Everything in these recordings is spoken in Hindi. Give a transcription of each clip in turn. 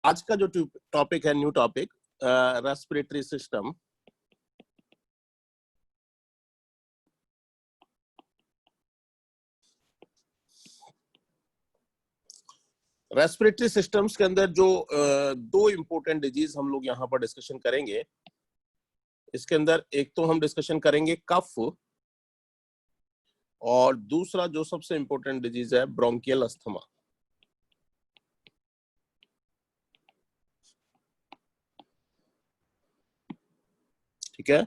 आज का जो टॉपिक है, new topic, respiratory system. Respiratory systems के अंदर जो दो इंपॉर्टेंट डिजीज हम लोग यहाँ पर डिस्कशन करेंगे। इसके अंदर एक तो हम डिस्कशन करेंगे कफ, और दूसरा जो सबसे इंपॉर्टेंट डिजीज है ब्रोंकियल अस्थमा। ठीक है,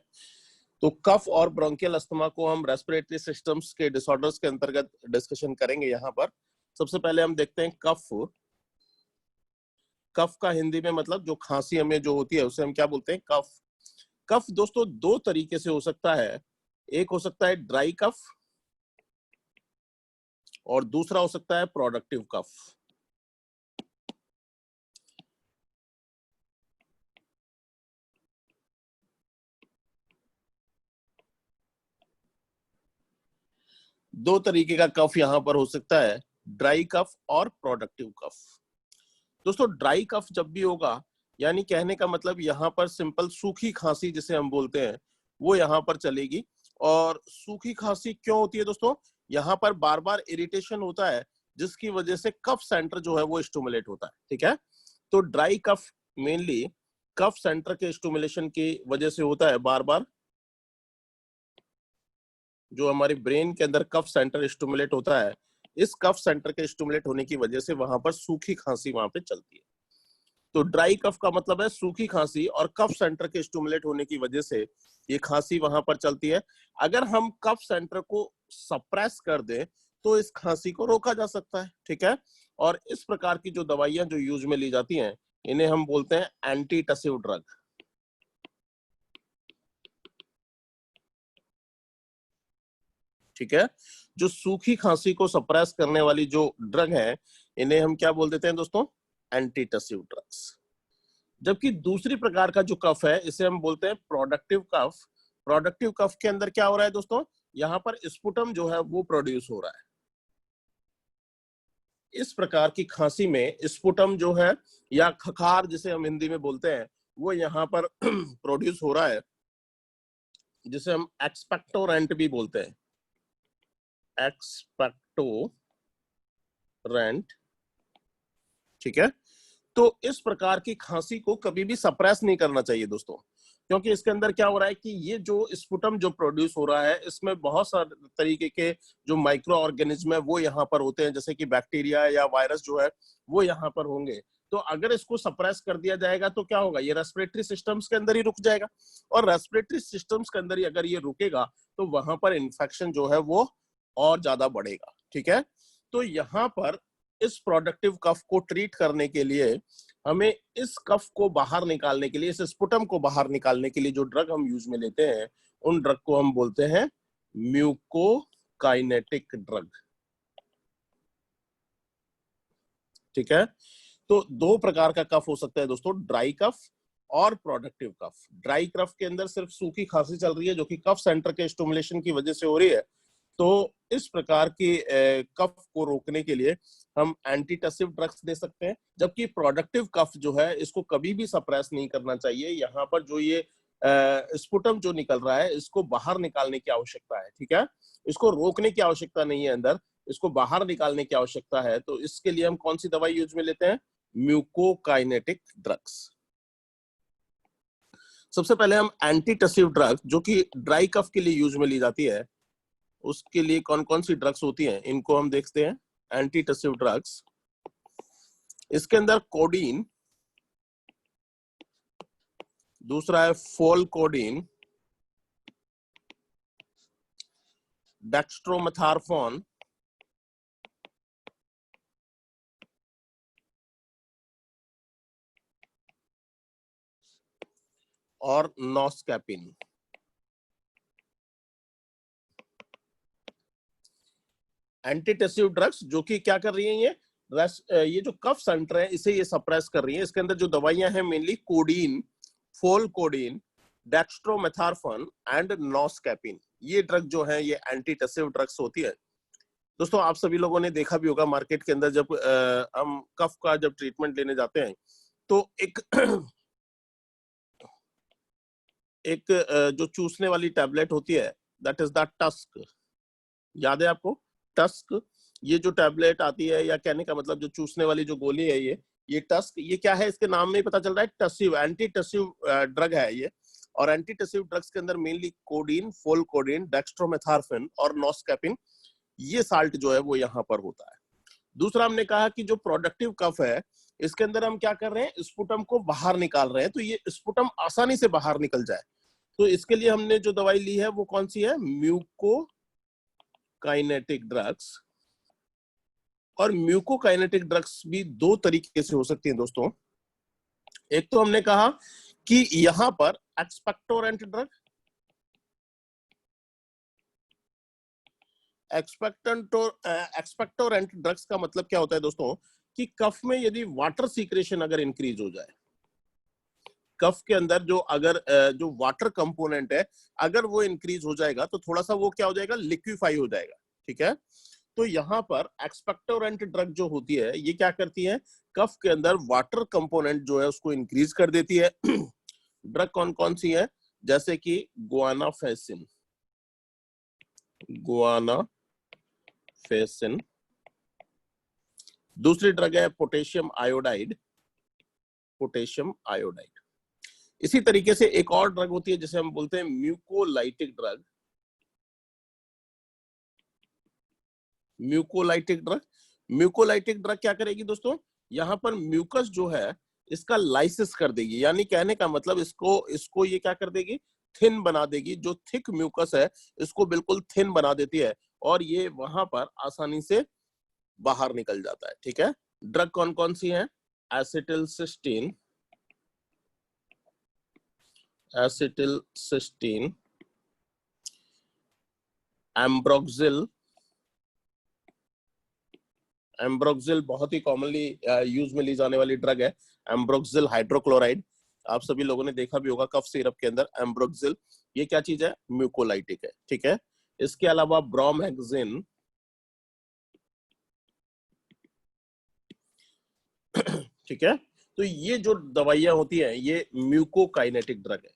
तो कफ और ब्रोंकियल अस्थमा को हम रेस्पिरेटरी सिस्टम्स के डिसऑर्डर्स के अंतर्गत डिस्कशन करेंगे। यहाँ पर सबसे पहले हम देखते हैं कफ। कफ का हिंदी में मतलब जो खांसी हमें जो होती है उसे हम क्या बोलते हैं? कफ। कफ दोस्तों दो तरीके से हो सकता है। एक हो सकता है ड्राई कफ और दूसरा हो सकता है प्रोडक्टिव कफ। दो तरीके का कफ यहां पर हो सकता है, ड्राई कफ और प्रोडक्टिव कफ। दोस्तों ड्राई कफ जब भी होगा, यानी कहने का मतलब यहाँ पर सिंपल सूखी खांसी जिसे हम बोलते हैं वो यहाँ पर चलेगी। और सूखी खांसी क्यों होती है दोस्तों? यहाँ पर बार बार इरिटेशन होता है जिसकी वजह से कफ सेंटर जो है वो स्टिमुलेट होता है। ठीक है, तो dry cough mainly cough centre के स्टिमुलेशन की वजह से होता है। बार बार जो हमारी ब्रेन के अंदर कफ सेंटर स्टिमुलेट होता है, इस कफ सेंटर के स्टिमुलेट होने की वजह से वहां पर सूखी खांसी वहां पे चलती है। तो ड्राई कफ का मतलब है सूखी खांसी, और कफ सेंटर के स्टिमुलेट होने की वजह से ये खांसी वहां पर चलती है। अगर हम कफ सेंटर को सप्रेस कर दें तो इस खांसी को रोका जा सकता है। ठीक है, और इस प्रकार की जो दवाइयां जो यूज में ली जाती हैं इन्हें हम बोलते हैं एंटी टसिव ड्रग। ठीक है, जो सूखी खांसी को सप्रेस करने वाली जो ड्रग है इन्हें हम क्या बोल देते हैं दोस्तों? Antitussive drugs. जबकि दूसरी प्रकार का जो कफ है इसे हम बोलते हैं प्रोडक्टिव कफ। प्रोडक्टिव कफ के अंदर क्या हो रहा है दोस्तों? यहाँ पर स्पुटम जो है वो प्रोड्यूस हो रहा है। इस प्रकार की खांसी में स्पुटम जो है, या खखार जिसे हम हिंदी में बोलते हैं, वो यहाँ पर प्रोड्यूस हो रहा है, जिसे हम एक्सपेक्टोरेंट भी बोलते हैं। एक्सपेक्टोरेंट। ठीक है, तो इस प्रकार की खांसी को कभी भी सप्रेस नहीं करना चाहिए दोस्तों, क्योंकि इसके अंदर क्या हो रहा है कि ये जो स्पुटम जो प्रोड्यूस हो रहा है इसमें बहुत सारे तरीके के जो माइक्रो ऑर्गेनिज्म है वो यहाँ पर होते हैं, जैसे कि बैक्टीरिया या वायरस जो है वो यहाँ पर होंगे। तो अगर इसको सप्रेस कर दिया जाएगा तो क्या होगा? ये रेस्पिरेटरी सिस्टम्स के अंदर ही रुक जाएगा, और रेस्पिरेटरी सिस्टम्स के अंदर ही अगर ये रुकेगा तो वहां पर इन्फेक्शन जो है वो और ज्यादा बढ़ेगा। ठीक है, तो यहाँ पर इस प्रोडक्टिव कफ को ट्रीट करने के लिए हमें इस कफ को बाहर निकालने के लिए, इस स्पुटम को बाहर निकालने के लिए जो ड्रग हम यूज में लेते हैं उन ड्रग को हम बोलते हैं म्यूकोकाइनेटिक ड्रग। ठीक है, तो दो प्रकार का कफ हो सकता है दोस्तों, ड्राई कफ और प्रोडक्टिव कफ। ड्राई कफ के अंदर सिर्फ सूखी खांसी चल रही है जो कि कफ सेंटर के स्टिमुलेशन की वजह से हो रही है। तो इस प्रकार की कफ को रोकने के लिए हम एंटीटसिव ड्रग्स दे सकते हैं। जबकि प्रोडक्टिव कफ जो है इसको कभी भी सप्रेस नहीं करना चाहिए। यहाँ पर जो ये स्पुटम जो निकल रहा है इसको बाहर निकालने की आवश्यकता है। ठीक है, इसको रोकने की आवश्यकता नहीं है, अंदर इसको बाहर निकालने की आवश्यकता है। तो इसके लिए हम कौन सी दवाई यूज में लेते हैं? म्यूकोकाइनेटिक ड्रग्स। सबसे पहले हम एंटीटसिव ड्रग जो कि ड्राई कफ के लिए यूज में ली जाती है, उसके लिए कौन कौन सी ड्रग्स होती हैं इनको हम देखते हैं। एंटीटसिव ड्रग्स, इसके अंदर कोडीन, दूसरा है फोलकोडीन, डेक्स्ट्रोमेथार्फोन, और नॉस्कैपिन। एंटीटसिव ड्रग्स जो कि क्या कर रही हैं, ये जो कफ सेंटर है इसे ये सप्रेस कर रही है। इसके अंदर जो दवाइयां हैं मेनली कोडीन, फोलकोडीन, डेक्स्ट्रोमेथार्फोन एंड नॉस्कैपिन, ये ड्रग जो है ये एंटीटसिव ड्रग्स होती है। दोस्तों आप सभी लोगों ने देखा भी होगा मार्केट के अंदर जब हम कफ का जब ट्रीटमेंट लेने जाते हैं तो एक एक जो चूसने वाली टैबलेट होती है, दैट इज द टस्क। याद है आपको टस्क? ये जो टैबलेट आती है, या कहने का मतलब जो चूसने वाली जो गोली है, ये टस्क, ये क्या है इसके नाम में ही पता चल रहा है, टसिव, एंटी टसिव ड्रग है ये। और एंटी टसिव ड्रग्स के अंदर मेनली कोडीन, फोलकोडीन, डेक्स्ट्रोमेथार्फिन और नोस्कैपिन, ये साल्ट जो है वो यहाँ पर होता है। दूसरा हमने कहा कि जो प्रोडक्टिव कफ है, इसके अंदर हम क्या कर रहे हैं, स्पुटम को बाहर निकाल रहे हैं, तो ये स्पुटम आसानी से बाहर निकल जाए, तो इसके लिए हमने जो दवाई ली है वो कौन सी है, म्यूकोकाइनेटिक ड्रग्स। और म्यूकोकाइनेटिक ड्रग्स भी दो तरीके से हो सकती हैं दोस्तों। एक तो हमने कहा कि यहां पर एक्सपेक्टोरेंट ड्रग, एक्सपेक्टोरेंट ड्रग्स का मतलब क्या होता है दोस्तों, कि कफ में यदि वाटर सीक्रेशन अगर इंक्रीज हो जाए, कफ के अंदर जो अगर जो वाटर कंपोनेंट है अगर वो इंक्रीज हो जाएगा, तो थोड़ा सा वो क्या हो जाएगा, लिक्विफाई हो जाएगा, ठीक है। तो यहाँ पर एक्सपेक्टोरेंट ड्रग जो होती है, ये क्या करती है, कफ के अंदर वाटर कंपोनेंट जो है उसको इंक्रीज कर देती है। ड्रग कौन कौन सी है, जैसे कि गुआनाफेसिन, गुआनाफेसिन। दूसरी ड्रग है पोटेशियम आयोडाइड, पोटेशियम आयोडाइड। इसी तरीके से एक और ड्रग होती है जिसे हम बोलते हैं mucolytic drug, mucolytic drug. Mucolytic drug क्या करेगी दोस्तों, यहां पर म्यूकस जो है इसका लाइसिस कर देगी, यानी कहने का मतलब इसको ये क्या कर देगी, थिन बना देगी। जो थिक म्यूकस है इसको बिल्कुल थिन बना देती है, और ये वहां पर आसानी से बाहर निकल जाता है, ठीक है। ड्रग कौन कौन सी है, एसिटिलसिस्टीन, एसिटिलसिस्टीन, एम्ब्रोक्सिल, एम्ब्रोक्सिल बहुत ही कॉमनली यूज में ली जाने वाली ड्रग है, एम्ब्रोक्सिल हाइड्रोक्लोराइड। आप सभी लोगों ने देखा भी होगा कफ सिरप के अंदर एम्ब्रोक्सिल, ये क्या चीज है, म्यूकोलाइटिक है, ठीक है। इसके अलावा ब्रोमहेक्सिन, ठीक है। तो ये जो दवाइयां होती हैं ये म्यूकोकाइनेटिक ड्रग है।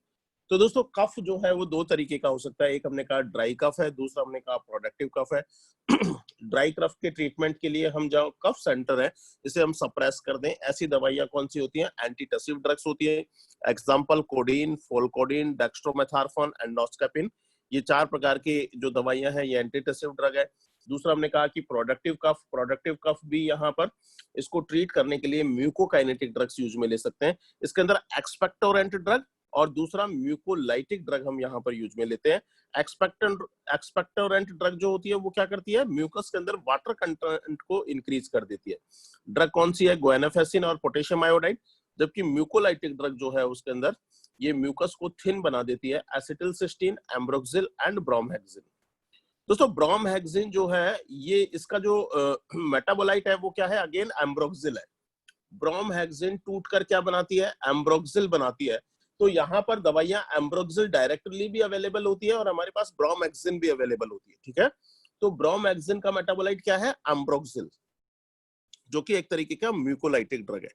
तो दोस्तों कफ जो है वो दो तरीके का हो सकता है, एक हमने कहा ड्राई कफ है, दूसरा हमने कहा प्रोडक्टिव कफ है। ड्राई कफ के ट्रीटमेंट के लिए हम जो कफ सेंटर है इसे हम सप्रेस कर दें, ऐसी दवाइयां कौन सी होती हैं, एंटीटसिव ड्रग्स होती है। एग्जांपल कोडीन, फोलकोडीन, डेक्स्ट्रोमेथार्फोन एंड नोस्कैपिन, ये चार प्रकार की जो दवाइयां हैं ये एंटीटसिव ड्रग है। दूसरा हमने कहा कि प्रोडक्टिव कफ भी यहाँ पर इसको ट्रीट करने के लिए म्यूकोकाइनेटिक ड्रग्स यूज में ले सकते हैं। इसके अंदर एक्सपेक्टोरेंट ड्रग और दूसरा म्यूकोलाइटिक ड्रग हम यहाँ पर यूज में लेते हैं। एक्सपेक्टोरेंट ड्रग जो होती है वो क्या करती है, म्यूकस के अंदर वाटर कंटेंट को इंक्रीज कर देती है। ड्रग कौन सी है, गुआनाफेसिन और पोटेशियम आयोडाइड। जबकि म्यूकोलाइटिक ड्रग जो है उसके अंदर ये म्यूकस को थिन बना देती है, एसिटिलसिस्टीन, एम्ब्रोक्सिल एंड ब्रोमहेक्सिन। दोस्तों ब्रोमहेक्सिन जो है ये इसका जो मेटाबोलाइट है वो क्या है, अगेन एम्ब्रोक्सिल है। ब्रोमहेक्सिन टूट कर क्या बनाती है, एम्ब्रोक्सिल बनाती है। तो यहाँ पर दवाइयां एम्ब्रोक्सिल डायरेक्टली भी अवेलेबल होती है और हमारे पास ब्रोमहेक्सिन भी अवेलेबल होती है, ठीक है। तो ब्रोमहेक्सिन का मेटाबोलाइट क्या है, एम्ब्रोक्सिल, जो कि एक तरीके का म्यूकोलाइटिक ड्रग है।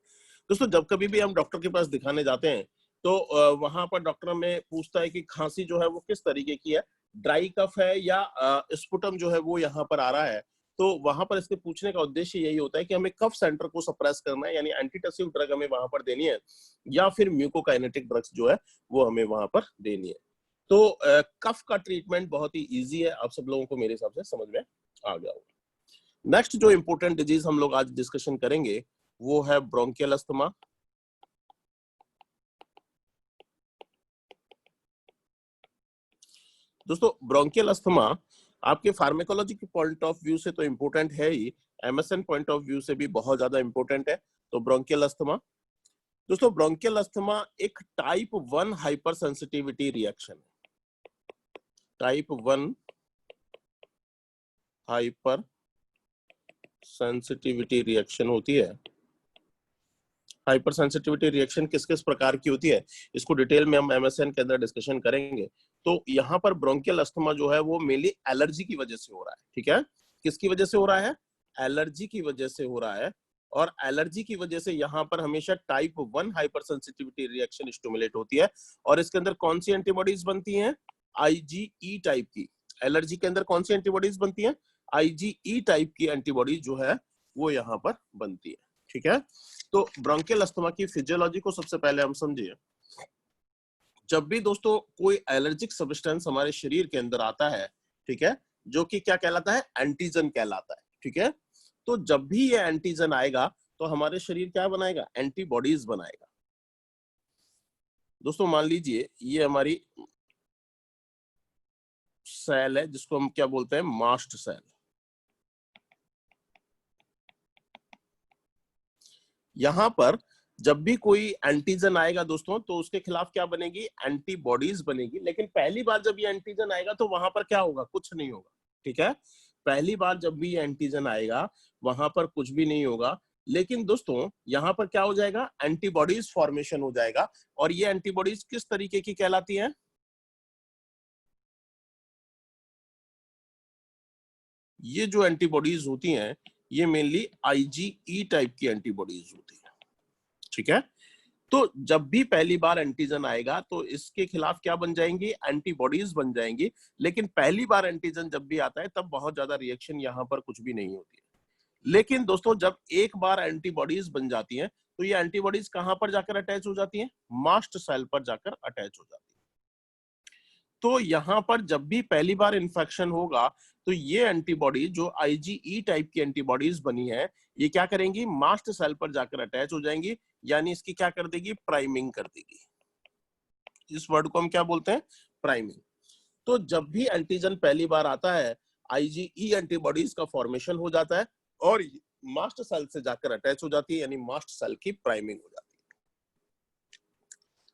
दोस्तों जब कभी भी हम डॉक्टर के पास दिखाने जाते हैं तो वहां पर डॉक्टर हमें पूछता है कि खांसी जो है वो किस तरीके की है, ड्राई कफ है या स्पुटम जो है वो यहाँ पर आ रहा है। तो वहां पर इसके पूछने का उद्देश्य यही होता है कि हमें कफ सेंटर को सप्रेस करना है, यानी एंटीटसिव ड्रग हमें वहां पर देनी है, या फिर म्यूकोकाइनेटिक ड्रग्स जो है वो हमें वहां पर देनी है। तो कफ का ट्रीटमेंट बहुत ही ईजी है, आप सब लोगों को मेरे हिसाब से समझ में आ गया होगा। नेक्स्ट जो इंपॉर्टेंट डिजीज हम लोग आज डिस्कशन करेंगे वो है ब्रोंकियल अस्थमा। दोस्तों ब्रोंकियल अस्थमा आपके फार्मेकोलॉजी के पॉइंट ऑफ व्यू से तो इंपॉर्टेंट है ही, एमएसएन पॉइंट ऑफ व्यू से भी बहुत ज्यादा इंपॉर्टेंट है। तो ब्रोंकियल अस्थमा, दोस्तों ब्रोंकियल अस्थमा एक टाइप 1 हाइपर सेंसिटिविटी रिएक्शन है। टाइप 1 हाइपर सेंसिटिविटी रिएक्शन होती है। हाइपर सेंसिटिविटी रिएक्शन किस किस प्रकार की होती है इसको डिटेल में हम एमएसएन के अंदर डिस्कशन करेंगे। तो यहाँ पर ब्रोंकियल अस्थमा जो है वो मेनली एलर्जी की वजह से हो रहा है, ठीक है। किसकी वजह से हो रहा है, एलर्जी की वजह से हो रहा है। और एलर्जी की वजह से यहाँ पर हमेशा type 1 hyper sensitivity reaction stimulate होती है, और इसके अंदर कौन सी एंटीबॉडीज बनती हैं? IgE टाइप की। एलर्जी के अंदर कौन सी एंटीबॉडीज बनती हैं? IgE टाइप की एंटीबॉडी जो है वो यहाँ पर बनती है। ठीक है, तो ब्रोंकियल अस्थमा की फिजियोलॉजी को सबसे पहले हम समझिए। जब भी दोस्तों कोई एलर्जिक सब्सटेंस हमारे शरीर के अंदर आता है, ठीक है, जो कि क्या कहलाता है? एंटीजन कहलाता है। ठीक है, तो जब भी ये एंटीजन आएगा तो हमारे शरीर क्या बनाएगा? एंटीबॉडीज बनाएगा। दोस्तों मान लीजिए ये हमारी सेल है जिसको हम क्या बोलते हैं? Mast cell. यहां पर जब भी कोई एंटीजन आएगा दोस्तों तो उसके खिलाफ क्या बनेगी? एंटीबॉडीज बनेगी। लेकिन पहली बार जब ये एंटीजन आएगा तो वहां पर क्या होगा? कुछ नहीं होगा। ठीक है, पहली बार जब भी ये एंटीजन आएगा वहां पर कुछ भी नहीं होगा। लेकिन दोस्तों यहां पर क्या हो जाएगा? एंटीबॉडीज फॉर्मेशन हो जाएगा। और ये एंटीबॉडीज किस तरीके की कहलाती है? ये जो एंटीबॉडीज होती हैं ये मेनली IgE टाइप की एंटीबॉडीज होती है। ठीक है, तो जब भी पहली बार एंटीजन आएगा तो इसके खिलाफ क्या बन जाएंगी? एंटीबॉडीज बन जाएंगी। लेकिन पहली बार एंटीजन जब भी आता है तब बहुत ज्यादा रिएक्शन यहाँ पर कुछ भी नहीं होती है। लेकिन दोस्तों जब एक बार एंटीबॉडीज बन जाती हैं तो ये एंटीबॉडीज कहां पर जाकर अटैच हो जाती हैं? मास्ट सेल पर जाकर अटैच हो जाती है। तो यहां पर जब भी पहली बार इन्फेक्शन होगा तो ये एंटीबॉडी जो IgE टाइप की एंटीबॉडीज बनी है ये क्या करेंगी? मास्ट सेल पर जाकर अटैच हो जाएंगी, यानी इसकी क्या कर देगी? प्राइमिंग कर देगी। इस वर्ड को हम क्या बोलते हैं? प्राइमिंग। तो जब भी एंटीजन पहली बार आता है IgE एंटीबॉडीज का फॉर्मेशन हो जाता है और मास्ट सेल से जाकर अटैच हो जाती है, यानी मास्ट सेल की प्राइमिंग हो जाती है।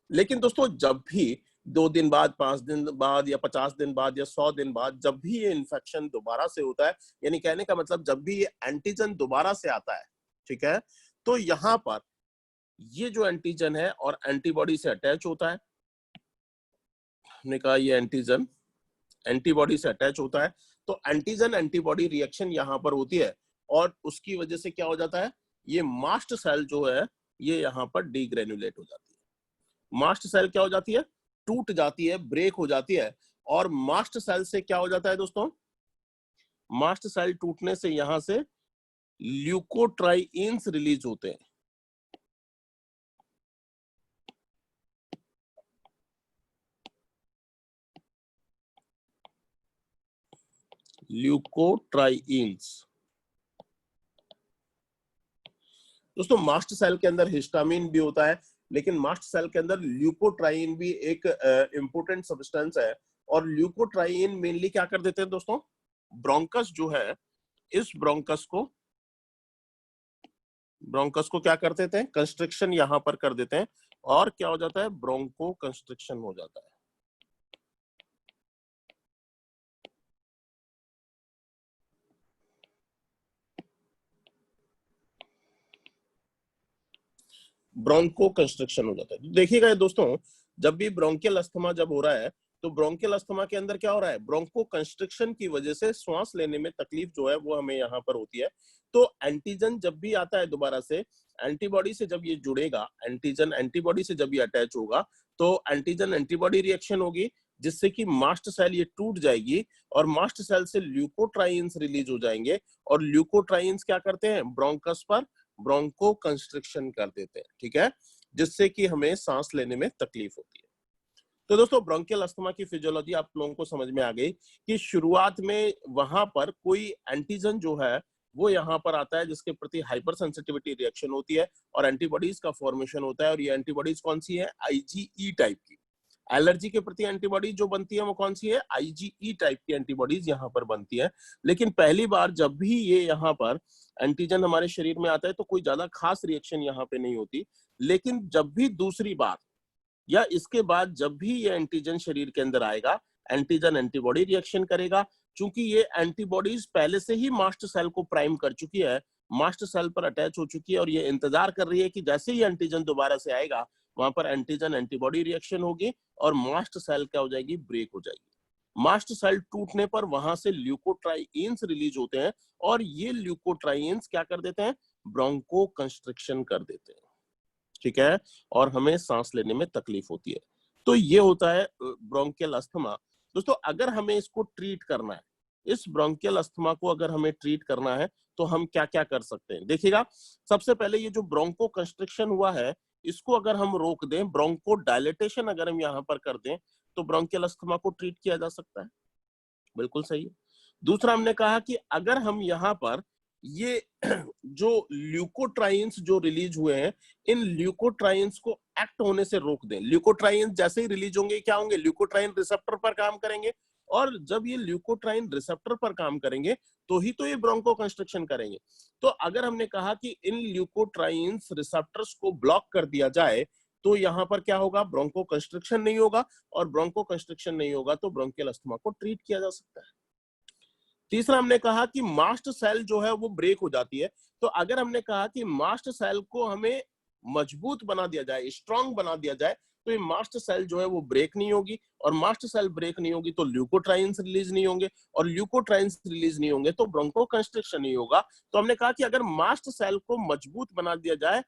लेकिन दोस्तों जब भी 2 दिन बाद, 5 दिन बाद या 50 दिन बाद या 100 दिन बाद जब भी ये इन्फेक्शन दोबारा से होता है, यानी कहने का मतलब जब भी ये एंटीजन दोबारा से आता है, ठीक है, तो यहां पर ये जो एंटीजन है और एंटीबॉडी से अटैच होता है। हमने कहा ये एंटीजन एंटीबॉडी से अटैच होता है, तो एंटीजन एंटीबॉडी रिएक्शन यहां पर होती है और उसकी वजह से क्या हो जाता है? ये मास्ट सेल जो है ये यहां पर डीग्रेनुलेट हो जाती है। मास्ट सेल क्या हो जाती है? टूट जाती है, ब्रेक हो जाती है। और मास्ट सेल से क्या हो जाता है दोस्तों? मास्ट सेल टूटने से यहां से ल्यूकोट्राइन्स रिलीज होते हैं। ल्यूकोट्राइन्स दोस्तों मास्ट सेल के अंदर हिस्टामिन भी होता है, लेकिन मास्ट सेल के अंदर ल्यूकोट्राइन भी एक इंपोर्टेंट सब्सटेंस है। और ल्यूकोट्राइन मेनली क्या कर देते हैं दोस्तों? ब्रोंकस जो है, इस ब्रोंकस को क्या कर देते हैं? कंस्ट्रिक्शन यहां पर कर देते हैं और क्या हो जाता है? ब्रोंको कंस्ट्रिक्शन हो जाता है। ब्रोंको कंस्ट्रिक्शन हो जाता है। देखिएगा दोस्तों, जब भी ब्रोंकियल अस्थमा जब हो रहा है तो ब्रोंकियल अस्थमा के अंदर क्या हो रहा है? ब्रोंको कंस्ट्रिक्शन की वजह से श्वास लेने में तकलीफ जो है वो हमें यहाँ पर होती है। तो एंटीजन जब भी आता है दोबारा से, एंटीबॉडी से जब ये जुड़ेगा, एंटीजन एंटीबॉडी से जब ये अटैच होगा तो एंटीजन एंटीबॉडी रिएक्शन होगी, जिससे कि मास्ट सेल ये टूट जाएगी और मास्ट सेल से ल्यूकोट्राइन्स रिलीज हो जाएंगे। और ल्यूकोट्राइन्स क्या करते हैं? ब्रोंकस पर ब्रोंको कंस्ट्रिक्शन कर देते हैं। ठीक है, जिससे कि हमें सांस लेने में तकलीफ होती है। तो दोस्तों ब्रोंकियल अस्थमा की फिजियोलॉजी आप लोगों को समझ में आ गई कि शुरुआत में वहां पर कोई एंटीजन जो है वो यहाँ पर आता है जिसके प्रति हाइपर सेंसिटिविटी रिएक्शन होती है और एंटीबॉडीज का फॉर्मेशन होता है। और ये एंटीबॉडीज कौन सी है? IgE टाइप की। एलर्जी के प्रति एंटीबॉडी जो बनती है वो कौन सी है? IgE टाइप की एंटीबॉडीज यहाँ पर बनती है। लेकिन पहली बार जब भी ये यहाँ पर एंटीजन हमारे शरीर में आता है तो कोई ज्यादा खास रिएक्शन यहाँ पे नहीं होती। लेकिन जब भी दूसरी बार या इसके बाद जब भी ये एंटीजन शरीर के अंदर आएगा, एंटीजन एंटीबॉडी रिएक्शन करेगा। चूंकि ये एंटीबॉडीज पहले से ही मास्ट सेल को प्राइम कर चुकी है, मास्ट सेल पर अटैच हो चुकी है और ये इंतजार कर रही है कि जैसे ही एंटीजन दोबारा से आएगा वहां पर एंटीजन एंटीबॉडी रिएक्शन होगी और मास्ट सेल क्या हो जाएगी? ब्रेक हो जाएगी। मास्ट सेल टूटने पर वहां से ल्यूकोट्राइन्स रिलीज होते हैं और ये ल्यूकोट्राइन्स क्या कर देते हैं? ब्रोंको कंस्ट्रिक्शन कर देते हैं, ठीक है, और हमें सांस लेने में तकलीफ होती है। तो ये होता है ब्रोंकियल अस्थमा। दोस्तों अगर हमें इसको ट्रीट करना है, इस ब्रोंकियल अस्थमा को अगर हमें ट्रीट करना है तो हम क्या क्या कर सकते हैं? देखिएगा, सबसे पहले ये जो ब्रोंको कंस्ट्रिक्शन हुआ है इसको अगर हम रोक दें, ब्रोंको डायलेटेशन अगर हम यहाँ पर कर दें तो ब्रोंकियल अस्थमा को ट्रीट किया जा सकता है। बिल्कुल सही है। दूसरा हमने कहा कि अगर हम यहाँ पर ये जो ल्यूकोट्राइन्स जो रिलीज हुए हैं, इन ल्यूकोट्राइन्स को एक्ट होने से रोक दें। ल्यूकोट्राइन्स जैसे ही रिलीज होंगे क्या होंगे? ल्यूकोट्राइन रिसेप्टर पर काम करेंगे, और जब ये ल्यूकोट्राइन रिसेप्टर पर काम करेंगे तो ही तो ये ब्रोंको कंस्ट्रिक्शन करेंगे। तो अगर हमने कहा कि इन ल्यूकोट्राइन्स रिसेप्टर्स को ब्लॉक कर दिया जाए तो यहाँ पर क्या होगा? ब्रोंको कंस्ट्रिक्शन नहीं होगा, और ब्रोंको कंस्ट्रिक्शन नहीं होगा तो ब्रोंकियल अस्थमा को ट्रीट किया जा सकता है। तीसरा हमने कहा कि मास्ट सेल जो है वो ब्रेक हो जाती है। तो अगर हमने कहा कि मास्ट सेल को हमें मजबूत बना दिया जाए, स्ट्रांग बना दिया जाए, तो ये मास्ट सेल जो है वो ब्रेक नहीं होगी, और मास्ट सेल ब्रेक नहीं होगी तो ल्यूकोट्राइन्स रिलीज नहीं होंगे, और ल्यूकोट्राइन्स रिलीज नहीं होंगे तो ब्रोंको कंस्ट्रिक्शन नहीं होगा। तो हमने कहा कि अगर मास्ट सेल को मजबूत बना दिया जाए,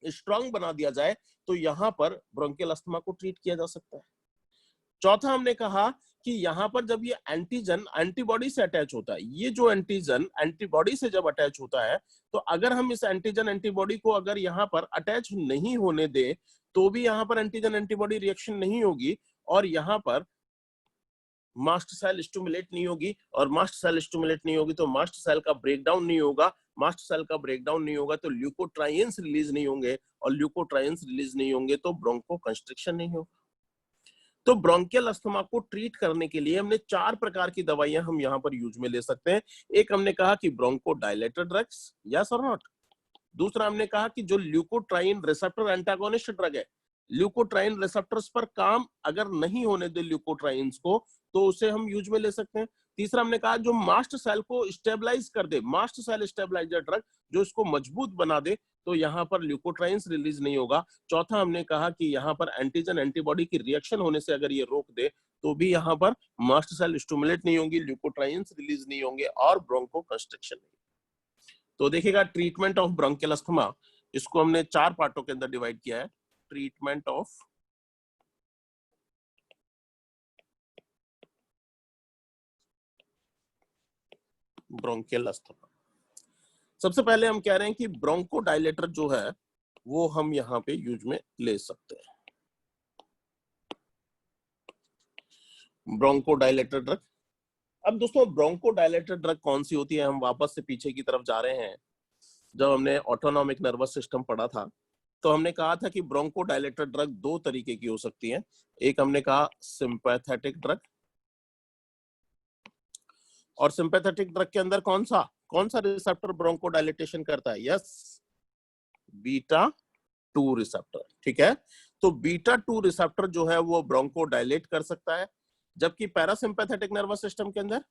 स्ट्रांग बना दिया जाए, तो यहाँ पर ब्रोंकियल अस्थमा को ट्रीट किया जा सकता है। चौथा हमने कहा कि यहाँ पर जब ये एंटीजन एंटीबॉडी से अटैच होता है, ये जो एंटीजन एंटीबॉडी से जब अटैच होता है, तो अगर हम इस एंटीजन एंटीबॉडी को अगर यहाँ पर अटैच नहीं होने दे तो भी यहाँ पर एंटीजन एंटीबॉडी रिएक्शन नहीं होगी, और यहाँ पर मास्ट सेल स्टिमुलेट नहीं होगी, और मास्ट सेल स्टिमुलेट नहीं होगी तो मास्ट सेल का ब्रेकडाउन नहीं होगा। मास्ट सेल का ब्रेकडाउन नहीं होगा तो ल्यूकोट्राइन्स रिलीज नहीं होंगे, और ल्यूकोट्राइन्स रिलीज नहीं होंगे तो ब्रोंको कंस्ट्रिक्शन नहीं होगा। तो ब्रोंकियल अस्थमा को ट्रीट करने के लिए हमने 4 प्रकार की दवाइयां हम यहाँ पर यूज में ले सकते हैं। एक हमने कहा कि ब्रोंको डायलेटर ड्रग्स, यस और नॉट। दूसरा हमने कहा कि जो ल्यूकोट्राइन रिसेप्टर एंटागोनिस्ट ड्रग है, ल्यूकोट्राइन रिसेप्टर्स पर काम अगर नहीं होने दे ल्यूकोट्राइन्स को तो उसे हम यूज में ले सकते हैं। तीसरा हमने कहा जो मास्ट सेल को स्टेबलाइज कर दे, मास्ट सेल स्टेबलाइजर ड्रग जो इसको मजबूत बना दे, तो यहाँ पर ल्यूकोट्राइन्स रिलीज नहीं होगा। चौथा हमने कहा कि यहाँ पर एंटीजन एंटीबॉडी की रिएक्शन होने से अगर ये रोक दे तो भी यहाँ पर मास्ट सेल स्टिमुलेट नहीं होंगी, ल्यूकोट्राइन्स रिलीज नहीं होंगे, और ब्रोंको कंस्ट्रिक्शन नहीं। तो देखिएगा, ट्रीटमेंट ऑफ ब्रोंकियल अस्थमा, इसको हमने 4 पार्टों के अंदर डिवाइड किया है। Treatment of bronchial asthma. सबसे पहले हम कह रहे हैं कि ब्रोंको डायलेटर जो है वो हम यहाँ पे यूज में ले सकते हैं। Bronchodilator drug. अब दोस्तों ब्रोंको डायलेटर ड्रग कौन सी होती है? हम वापस से पीछे की तरफ जा रहे हैं। जब हमने ऑटोनॉमिक नर्वस सिस्टम पढ़ा था तो हमने कहा था कि ब्रोंको डायलेटर ड्रग 2 तरीके की हो सकती है। एक हमने कहा सिंपैथेटिक ड्रग, और सिंपैथेटिक ड्रग के अंदर कौन सा रिसेप्टर ब्रोंको डायलेटेशन करता है? यस, बीटा 2 रिसेप्टर, ठीक है। तो बीटा 2 रिसेप्टर जो है वो ब्रोंको डायलेट कर सकता है, जबकि पैरासिम्पैथेटिक नर्वस सिस्टम के अंदर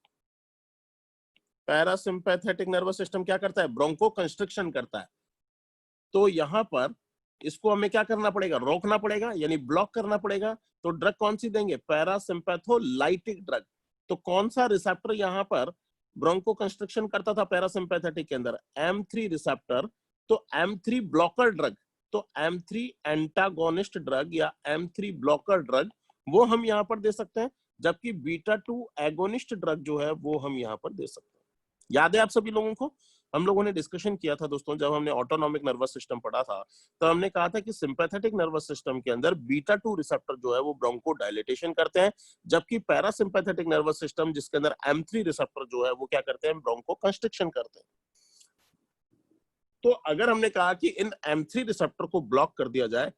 पैरासिम्पैथेटिक नर्वस सिस्टम क्या करता है? ब्रोंको कंस्ट्रिक्शन करता है। तो यहाँ पर इसको हमें क्या करना पड़ेगा? रोकना पड़ेगा, यानी ब्लॉक करना पड़ेगा। तो ड्रग कौन सी देंगे? Parasympatholytic drug. तो कौन सा रिसेप्टर यहाँ पर ब्रोंको कंस्ट्रिक्शन करता था पैरासिम्पैथेटिक के अंदर? M3 receptor. तो M3 ब्लॉकर ड्रग, तो M3 एंटागोनिस्ट ड्रग या M3 ब्लॉकर ड्रग वो हम यहाँ पर दे सकते हैं, जबकि बीटा 2 एगोनिस्ट ड्रग जो है वो हम यहाँ पर दे सकते हैं। याद है आप सभी लोगों को? हम लोगों ने डिस्कशन किया था दोस्तों, जब हमने ऑटोनॉमिक नर्वस सिस्टम पढ़ा था तो हमने कहा था कि सिंपैथेटिक नर्वस सिस्टम के अंदर बीटा 2 रिसेप्टर जो है वो ब्रोंको डायलेटेशन करते हैं, जबकि पैरासिम्पैथेटिक नर्वस सिस्टम जिसके अंदर M3 रिसेप्टर जो है वो क्या करते हैं? ब्रोंको कंस्ट्रिक्शन करते हैं। तो अगर हमने कहा कि इन M3 रिसेप्टर को ब्लॉक कर दिया जाए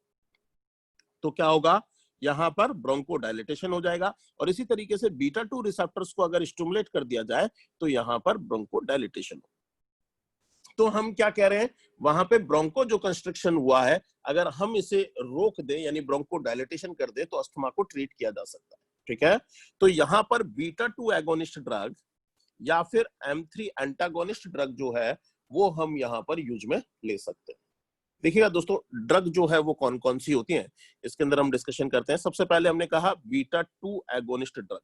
तो क्या होगा? यहाँ पर ब्रोंको डायलेटेशन हो जाएगा, और इसी तरीके से बीटा 2 रिसेप्टर्स को अगर स्टिमुलेट कर दिया जाए तो यहाँ पर ब्रोंको डायलेटेशन हो। तो हम क्या कह रहे हैं? वहां पे ब्रोंको जो कंस्ट्रिक्शन हुआ है अगर हम इसे रोक दें, यानी ब्रोंको डायलेटेशन कर दे, तो अस्थमा को ट्रीट किया जा सकता है, ठीक है। तो यहाँ पर बीटा 2 एगोनिस्ट ड्रग या फिर M3 एंटागोनिस्ट ड्रग जो है वो हम यहाँ पर यूज में ले सकते हैं। देखिएगा दोस्तों, ड्रग जो है वो कौन कौन सी होती हैं इसके अंदर हम डिस्कशन करते हैं। सबसे पहले हमने कहा beta 2 agonist drug.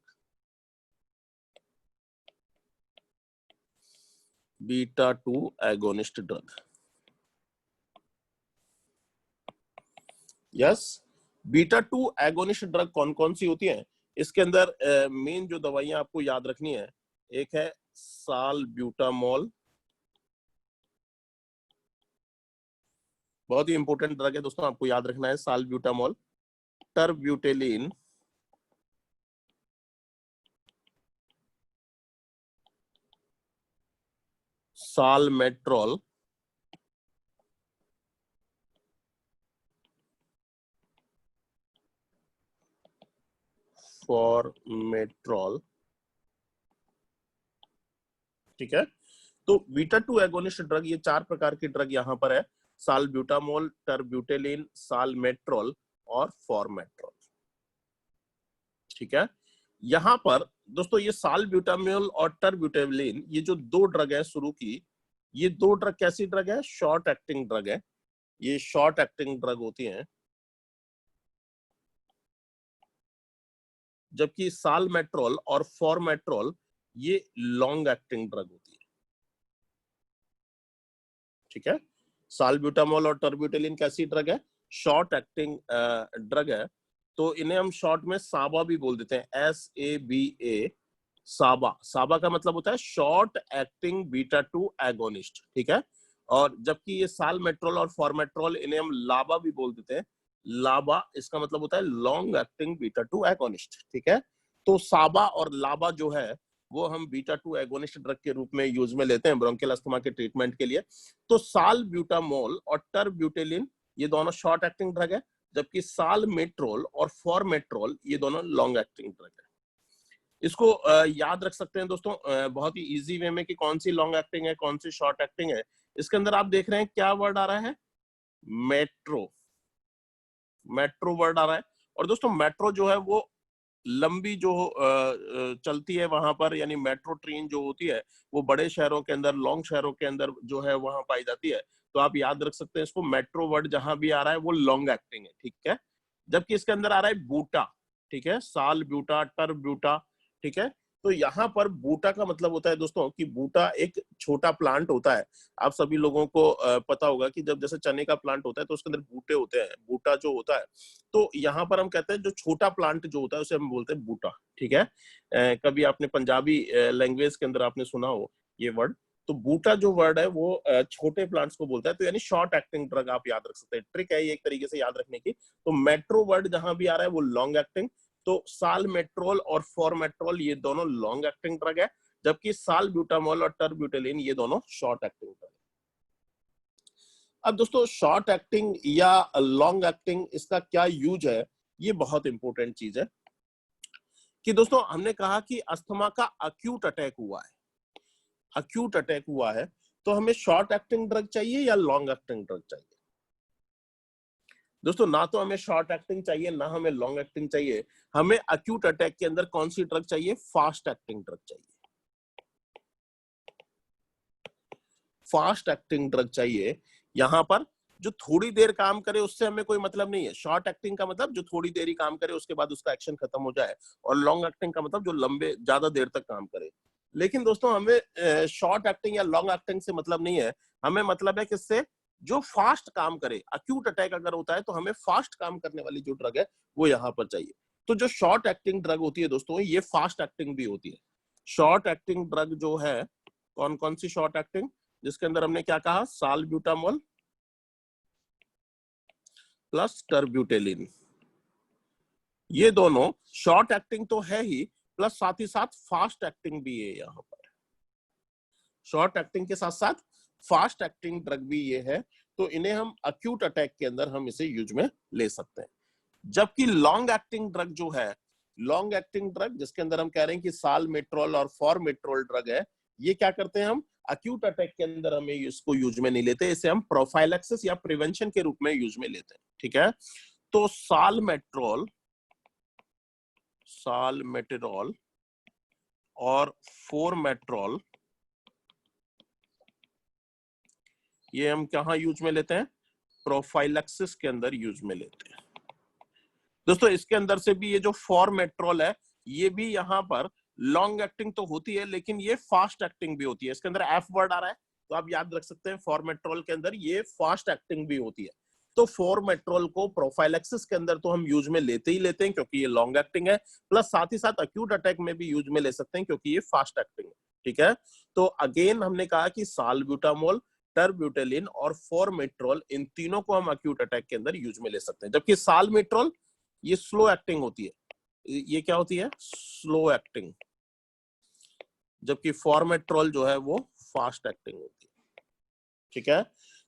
Beta 2 agonist drug. Yes, beta 2 agonist drug कौन कौन सी होती हैं? इसके अंदर मेन जो दवाइयां आपको याद रखनी है, एक है सालब्यूटामॉल, बहुत ही इंपॉर्टेंट ड्रग है दोस्तों, आपको याद रखना है सालब्यूटामॉल, टरब्यूटेलिन, सालमेट्रोल, फॉर्मेट्रोल। ठीक है, तो बीटा 2 एगोनिस्ट ड्रग, ये 4 प्रकार की ड्रग यहाँ पर है, सालब्यूटामॉल, टरब्यूटेलिन, सालमेट्रोल और फॉर्मेट्रोल। ठीक है, यहां पर दोस्तों ये सालब्यूटामॉल और टरब्यूटेलिन, ये जो 2 ड्रग है शुरू की, ये 2 ड्रग कैसी ड्रग है? शॉर्ट एक्टिंग ड्रग है, ये शॉर्ट एक्टिंग ड्रग होती हैं, जबकि सालमेट्रोल और फॉर्मेट्रोल ये लॉन्ग एक्टिंग ड्रग होती है। ठीक है, सालब्यूटामॉल और टरब्यूटेलिन कैसी ड्रग है? शॉर्ट एक्टिंग ड्रग है, तो इन्हें हम शॉर्ट में साबा भी बोल देते हैं, SABA, साबा। साबा का मतलब होता है शॉर्ट एक्टिंग बीटा 2 एगोनिस्ट। ठीक है, और जबकि ये सालमेट्रोल और फॉर्मेट्रोल, इन्हें हम लाबा भी बोल देते हैं, लाबा, इसका मतलब होता है लॉन्ग एक्टिंग बीटा 2 एगोनिस्ट। ठीक है, तो साबा और लाबा जो है वो हम बीटा 2 एगोनिस्ट ड्रग के रूप में यूज में लेते हैं ब्रोंकियल अस्थमा के ट्रीटमेंट के लिए। तो सालब्यूटामॉल और टरब्यूटेलिन ये दोनों शॉर्ट एक्टिंग ड्रग है, जबकि सालमेट्रोल और फॉर्मेट्रोल ये दोनों लॉन्ग एक्टिंग ड्रग है। इसको याद रख सकते हैं दोस्तों बहुत ही इजी वे में कि कौन सी लॉन्ग एक्टिंग है, कौन सी शॉर्ट एक्टिंग है। इसके अंदर आप देख रहे हैं क्या वर्ड आ रहा है? मेट्रो, मेट्रो वर्ड आ रहा है। और दोस्तों मेट्रो जो है वो लंबी जो चलती है वहां पर, यानी मेट्रो ट्रेन जो होती है वो बड़े शहरों के अंदर, लॉन्ग शहरों के अंदर जो है वहां पाई जाती है। तो आप याद रख सकते हैं इसको, मेट्रो वर्ड जहां भी आ रहा है वो लॉन्ग एक्टिंग है। ठीक है, जबकि इसके अंदर आ रहा है बूटा। ठीक है, साल ब्यूटा, टर ब्यूटा। ठीक है, तो यहाँ पर बूटा का मतलब होता है दोस्तों कि बूटा एक छोटा प्लांट होता है। आप सभी लोगों को पता होगा कि जब जैसे चने का प्लांट होता है तो उसके अंदर बूटे होते हैं, बूटा जो होता है, तो यहाँ पर हम कहते हैं जो छोटा प्लांट जो होता है उसे हम बोलते हैं बूटा। ठीक है, कभी आपने पंजाबी लैंग्वेज के अंदर आपने सुना हो ये वर्ड, तो बूटा जो वर्ड है वो छोटे प्लांट्स को बोलता है, तो यानी शॉर्ट एक्टिंग ड्रग आप याद रख सकते हैं। ट्रिक है ये एक तरीके से याद रखने की। तो मेट्रो वर्ड जहां भी आ रहा है वो लॉन्ग एक्टिंग, तो सालमेट्रोल और फॉर्मेट्रोल ये दोनों लॉन्ग एक्टिंग ड्रग है, जबकि सालब्यूटामॉल और टरब्यूटेलिन ये दोनों शॉर्ट एक्टिंग ड्रग है। अब दोस्तों शॉर्ट एक्टिंग या लॉन्ग एक्टिंग, इसका क्या यूज है, ये बहुत इंपॉर्टेंट चीज है। कि दोस्तों हमने कहा कि अस्थमा का अक्यूट अटैक हुआ है, अक्यूट अटैक हुआ है, तो हमें शॉर्ट एक्टिंग ड्रग चाहिए या लॉन्ग एक्टिंग ड्रग चाहिए? दोस्तों ना तो हमें शॉर्ट एक्टिंग चाहिए, ना हमें लॉन्ग एक्टिंग चाहिए। हमें अक्यूट अटैक के अंदर कौन सी ड्रग चाहिए? फास्ट एक्टिंग ड्रग चाहिए, फास्ट एक्टिंग ड्रग चाहिए। यहां पर जो थोड़ी देर काम करे उससे हमें कोई मतलब नहीं है। शॉर्ट एक्टिंग का मतलब जो थोड़ी देर ही काम करे उसके बाद उसका एक्शन खत्म हो जाए, और लॉन्ग एक्टिंग का मतलब जो लंबे ज्यादा देर तक काम करे। लेकिन दोस्तों हमें शॉर्ट एक्टिंग या लॉन्ग एक्टिंग से मतलब नहीं है, हमें मतलब है किससे? जो फास्ट काम करे। अक्यूट अटैक अगर होता है तो हमें फास्ट काम करने वाली जो ड्रग है वो यहाँ पर चाहिए। तो जो शॉर्ट एक्टिंग ड्रग होती है दोस्तों, ये फास्ट एक्टिंग भी होती है। शॉर्ट एक्टिंग ड्रग जो है, कौन कौन सी शॉर्ट एक्टिंग? जिसके अंदर हमने क्या कहा? सालब्यूटामॉल प्लस टरब्यूटेलिन, ये दोनों शॉर्ट एक्टिंग तो है ही, प्लस साथ ही साथ फास्ट एक्टिंग भी है। यहाँ पर शॉर्ट एक्टिंग के साथ साथ फास्ट एक्टिंग ड्रग भी ये है, तो इन्हें हम अक्यूट अटैक के अंदर हम इसे यूज में ले सकते हैं। जबकि लॉन्ग एक्टिंग ड्रग जो है, लॉन्ग एक्टिंग ड्रग जिसके अंदर हम कह रहे हैं कि सालमेट्रोल और फॉर्मेट्रोल ड्रग है, ये क्या करते हैं? हम अक्यूट अटैक के अंदर हमें इसको यूज में नहीं लेते, इसे हम प्रोफाइलैक्सिस या प्रिवेंशन के रूप में यूज में लेते हैं। ठीक है, तो सालमेट्रोल, सालमेट्रोल और फॉर्मेट्रोल ये हम कहां यूज में लेते हैं? प्रोफाइलैक्सिस के अंदर यूज में लेते हैं। दोस्तों इसके अंदर से भी ये जो फॉर्मेट्रोल है ये भी यहाँ पर लॉन्ग एक्टिंग तो होती है लेकिन ये फास्ट एक्टिंग भी होती है। इसके अंदर एफ वर्ड आ रहा है तो आप याद रख सकते हैं फॉर्मेट्रोल के अंदर ये फास्ट एक्टिंग भी होती है। तो फॉर्मेट्रोल को प्रोफाइलैक्सिस के अंदर तो हम यूज में लेते ही लेते हैं क्योंकि ये लॉन्ग एक्टिंग है, प्लस साथ ही साथ अक्यूट अटैक में भी यूज में ले सकते हैं क्योंकि ये फास्ट एक्टिंग है। ठीक है, तो अगेन हमने कहा कि साल्ब्यूटामोल, टर्ब्यूटेलिन और फॉर्मेट्रोल, इन तीनों को हम अक्यूट अटैक के अंदर यूज में ले सकते हैं। जबकि साल्मेट्रोल ये स्लो एक्टिंग होती है, ये क्या होती है, स्लो एक्टिंग, जबकि फॉर्मेट्रोल जो है वो फास्ट एक्टिंग होती है। ठीक है,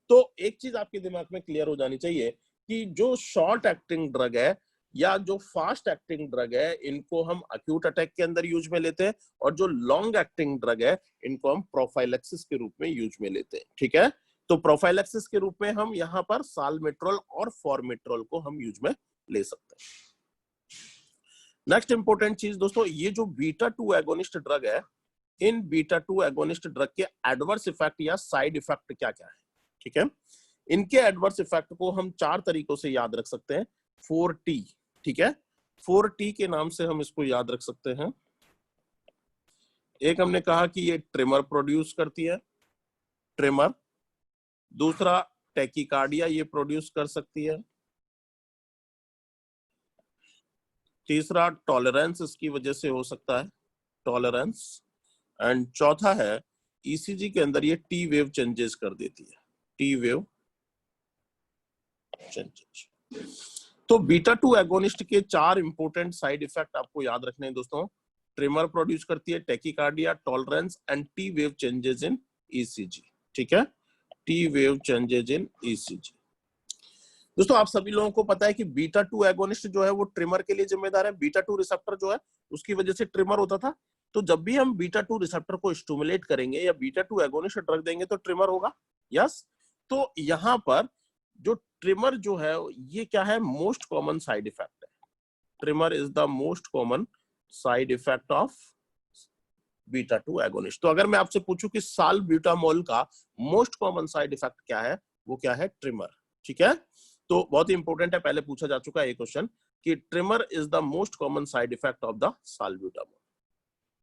तो एक चीज आपके दिमाग में क्लियर हो जानी चाहिए कि जो शॉर्ट एक्टिंग ड्रग है या जो फास्ट एक्टिंग ड्रग है इनको हम अक्यूट अटैक के अंदर यूज में लेते हैं, और जो लॉन्ग एक्टिंग ड्रग है इनको हम प्रोफाइलैक्सिस के रूप में यूज में लेते हैं। ठीक है, तो प्रोफाइलैक्सिस के रूप में हम यहाँ पर साल्मेट्रोल और फॉर्मेट्रोल को हम यूज में ले सकते हैं। नेक्स्ट इंपॉर्टेंट चीज दोस्तों, ये जो बीटा 2 एगोनिस्ट ड्रग है, इन बीटा 2 एगोनिस्ट ड्रग के एडवर्स इफेक्ट या साइड इफेक्ट क्या क्या है। ठीक है, इनके एडवर्स इफेक्ट को हम 4 तरीकों से याद रख सकते हैं। 4T, ठीक है, 4T के नाम से हम इसको याद रख सकते हैं। एक हमने कहा कि ये ट्रिमर प्रोड्यूस करती है, ट्रिमर। दूसरा टैकीकार्डिया ये प्रोड्यूस कर सकती है। तीसरा टॉलरेंस इसकी वजह से हो सकता है, टॉलरेंस। एंड चौथा है ईसीजी के अंदर ये टी वेव चेंजेस कर देती है, टी वेव चेंजेस। तो बीटा 2 एगोनिस्ट के 4 इंपॉर्टेंट साइड इफेक्ट आपको याद रखने हैं दोस्तों। ट्रिमर प्रोड्यूस करती है, tachycardia, tolerance and T wave changes in ECG. ठीक है, T wave changes in ECG. दोस्तों आप सभी लोगों को पता है कि बीटा 2 एगोनिस्ट जो है वो ट्रिमर के लिए जिम्मेदार है। बीटा 2 रिसेप्टर जो है उसकी वजह से ट्रिमर होता था। तो जब भी हम बीटा 2 रिसेप्टर को स्टिमुलेट करेंगे या बीटा 2 एगोनिस्ट ड्रग देंगे तो ट्रिमर होगा। यस, तो यहाँ पर जो ट्रिमर जो है ये क्या है, मोस्ट कॉमन साइड इफेक्ट है। Trimmer is the most common side effect of beta 2 agonist. तो अगर मैं आपसे पूछूं कि साल्ब्यूटामोल का मोस्ट कॉमन साइड इफेक्ट क्या है, वो क्या है, ट्रिमर। ठीक है, तो बहुत ही इंपॉर्टेंट है, पहले पूछा जा चुका है ये क्वेश्चन कि trimmer is the most common side effect of the salbutamol.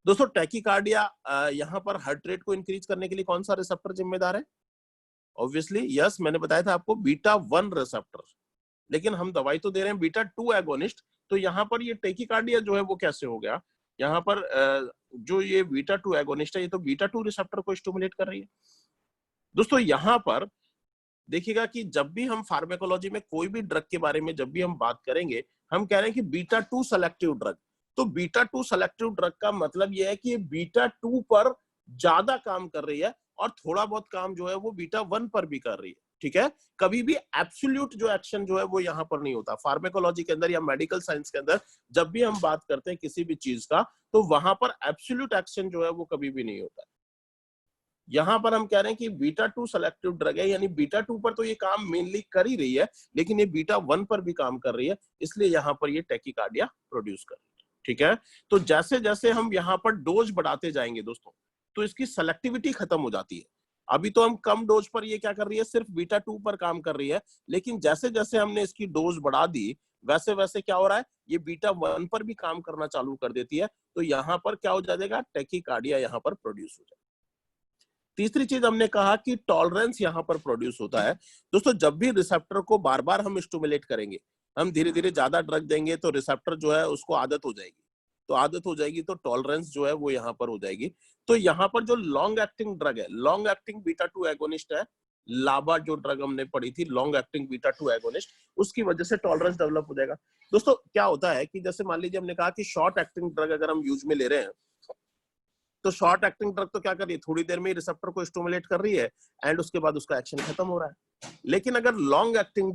दोस्तों टैकीकार्डिया, यहाँ पर हार्ट रेट को इंक्रीज करने के लिए कौन सा रिसेप्टर जिम्मेदार है? ऑब्वियसली यस, मैंने बताया था आपको बीटा 1 रिसेप्टर। लेकिन हम दवाई तो दे रहे हैं बीटा 2 एगोनिस्ट, तो यहाँ पर ये टैकीकार्डिया जो है वो कैसे हो गया? यहाँ पर जो ये बीटा 2 एगोनिस्ट है ये तो बीटा 2 रिसेप्टर को स्टिमुलेट कर रही है। दोस्तों यहाँ पर देखिएगा कि जब भी हम फार्मेकोलॉजी में कोई भी ड्रग के बारे में जब भी हम बात करेंगे, हम कह रहे हैं कि बीटा 2 सेलेक्टिव ड्रग। तो बीटा 2 सेलेक्टिव ड्रग का मतलब यह है कि बीटा 2 पर ज्यादा काम कर रही है और थोड़ा बहुत काम जो है वो बीटा 1 पर भी कर रही है। ठीक है, कभी भी एब्सोल्यूट जो एक्शन जो है वो यहाँ पर नहीं होता। फार्मेकोलॉजी के अंदर या मेडिकल साइंस के अंदर जब भी हम बात करते हैं किसी भी चीज का, तो वहां पर एब्सोल्यूट एक्शन जो है वो कभी भी नहीं होता। यहां पर हम कह रहे हैं कि बीटा 2 सेलेक्टिव ड्रग है, यानी बीटा 2 पर तो ये काम मेनली कर ही रही है, लेकिन ये बीटा 1 पर भी काम कर रही है, इसलिए यहां पर ये टैकीकार्डिया प्रोड्यूस कर रही है। ठीक है, तो जैसे जैसे हम यहाँ पर डोज बढ़ाते जाएंगे दोस्तों, तो इसकी सेलेक्टिविटी खत्म हो जाती है। अभी तो हम कम डोज पर ये क्या कर रही है, सिर्फ बीटा 2 पर काम कर रही है, लेकिन जैसे जैसे हमने इसकी डोज बढ़ा दी वैसे वैसे क्या हो रहा है, ये बीटा 1 पर भी काम करना चालू कर देती है। तो यहाँ पर क्या हो जाएगा, टैकीकार्डिया यहाँ पर प्रोड्यूस हो जाएगा। तीसरी चीज हमने कहा कि टॉलरेंस यहां पर प्रोड्यूस होता है। दोस्तों जब भी रिसेप्टर को बार बार हम स्टिमुलेट करेंगे, हम धीरे धीरे ज्यादा ड्रग देंगे तो रिसेप्टर जो है उसको आदत हो जाएगी, तो आदत हो जाएगी तो टॉलरेंस जो है वो यहाँ पर हो जाएगी। तो यहाँ पर जो लॉन्ग एक्टिंग ड्रग है, लॉन्ग एक्टिंग बीटा 2 एगोनिस्ट है, लाबा जो ड्रग हमने पढ़ी थी लॉन्ग एक्टिंग बीटा 2 एगोनिस्ट, उसकी वजह से टॉलरेंस डेवलप हो जाएगा। दोस्तों क्या होता है कि जैसे मान लीजिए हमने कहा कि शॉर्ट एक्टिंग ड्रग अगर हम यूज में ले रहे हैं, तो शॉर्ट एक्टिंग ड्रग तो क्या कर रही है, थोड़ी देर में ही रिसेप्टर को स्टिमुलेट कर रही है एंड उसके बाद उसका एक्शन खत्म हो रहा है। लेकिन अगर लॉन्ग एक्टिंग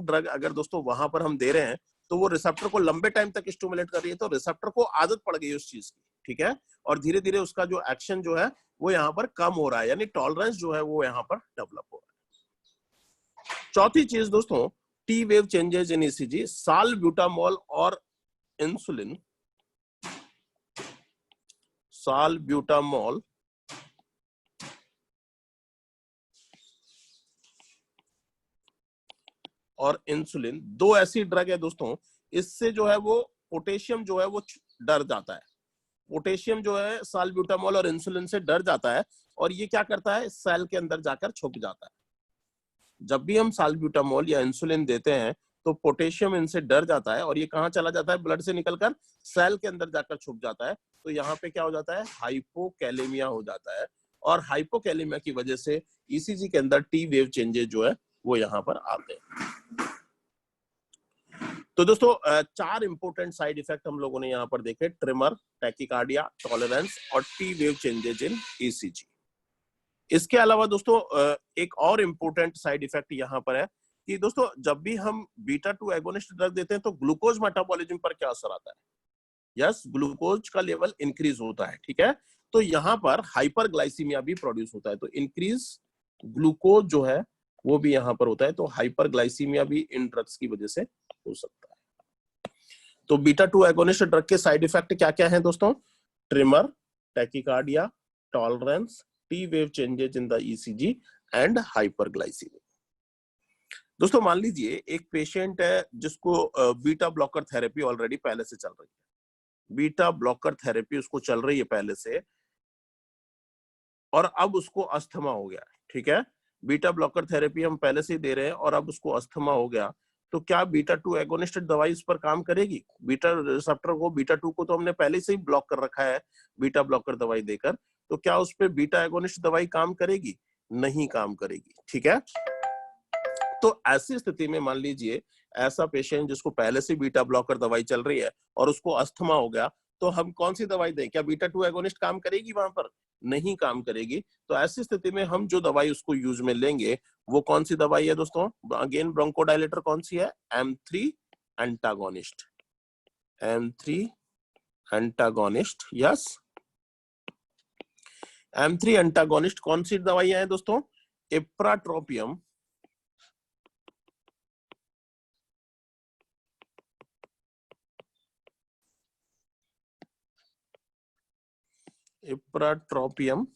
ड्रग अगर दोस्तों वहां पर हम दे रहे हैं, तो वो रिसेप्टर को लंबे टाइम तक स्टिमुलेट कर रही है, तो रिसेप्टर को आदत पड़ गई उस चीज की। ठीक है, और धीरे धीरे उसका जो एक्शन जो है वो यहाँ पर कम हो रहा है, यानी टॉलरेंस जो है वो यहाँ पर डेवलप हो रहा है। चौथी चीज दोस्तों, T wave changes in ECG, salbutamol और इंसुलिन, साल्ब्यूटामोल और इंसुलिन दो ऐसी ड्रग है दोस्तों, इससे जो है वो पोटेशियम जो है वो डर जाता है। पोटेशियम जो है साल्ब्यूटामॉल और इंसुलिन से डर जाता है और ये क्या करता है, सेल के अंदर जाकर छुप जाता है। जब भी हम साल्ब्यूटामॉल या इंसुलिन देते हैं तो पोटेशियम इनसे डर जाता है और ये कहाँ चला जाता है, ब्लड से निकलकर सेल के अंदर जाकर छुप जाता है। तो यहाँ पे क्या हो जाता है, हाइपोकैलेमिया हो जाता है और हाइपोकैलेमिया की वजह से ईसीजी के अंदर टी वेव चेंजेस जो है वो यहाँ पर आते हैं। तो दोस्तों 4 इंपोर्टेंट साइड इफेक्ट हम लोगों ने यहाँ पर देखे, ट्रिमर, टैकीकार्डिया, टॉलरेंस और T wave changes in ECG. इसके अलावा दोस्तों एक और इंपोर्टेंट साइड इफेक्ट यहाँ पर है कि दोस्तों जब भी हम बीटा 2 एगोनिस्ट ड्रग देते हैं तो ग्लूकोज मेटाबॉलिज्म पर क्या असर आता है, यस ग्लूकोज का लेवल इंक्रीज होता है, ठीक है। तो यहाँ पर हाइपरग्लाइसीमिया भी प्रोड्यूस होता है, तो इंक्रीज ग्लूकोज जो है वो भी यहाँ पर होता है, तो हाइपरग्लाइसीमिया भी इन ड्रग्स की वजह से हो सकता है। तो बीटा 2 एगोनिस्ट ड्रग के साइड इफेक्ट क्या क्या है दोस्तों, trimmer, tachycardia, tolerance, T wave changes in the ECG and hyperglycaemia. दोस्तों मान लीजिए एक पेशेंट है जिसको बीटा ब्लॉकर थेरेपी ऑलरेडी पहले से चल रही है, बीटा ब्लॉकर थेरेपी उसको चल रही है पहले से और अब उसको अस्थमा हो गया, ठीक है। बीटा ब्लॉकर थेरेपी हम पहले से ही दे रहे हैं और अब उसको अस्थमा हो गया, तो क्या बीटा 2 एगोनिस्ट दवाई इस पर काम करेगी? बीटा रिसेप्टर को, बीटा 2 को तो हमने पहले से ही ब्लॉक कर रखा है बीटा ब्लॉकर दवाई देकर, तो क्या उस पर बीटा एगोनिस्ट दवाई काम करेगी? नहीं काम करेगी, ठीक है। तो ऐसी स्थिति में मान लीजिए ऐसा पेशेंट जिसको पहले से बीटा ब्लॉकर दवाई चल रही है और उसको अस्थमा हो गया, तो हम कौन सी दवाई दें? क्या बीटा 2 एगोनिस्ट काम करेगी? वहां पर नहीं काम करेगी। तो ऐसी स्थिति में हम जो दवाई उसको यूज में लेंगे वो कौन सी दवाई है दोस्तों? अगेन ब्रोंकोडायलेटर कौन सी है? M3 antagonist, M3 antagonist, yes. M3 antagonist कौन सी दवाइयां हैं दोस्तों? Ipratropium, ipratropium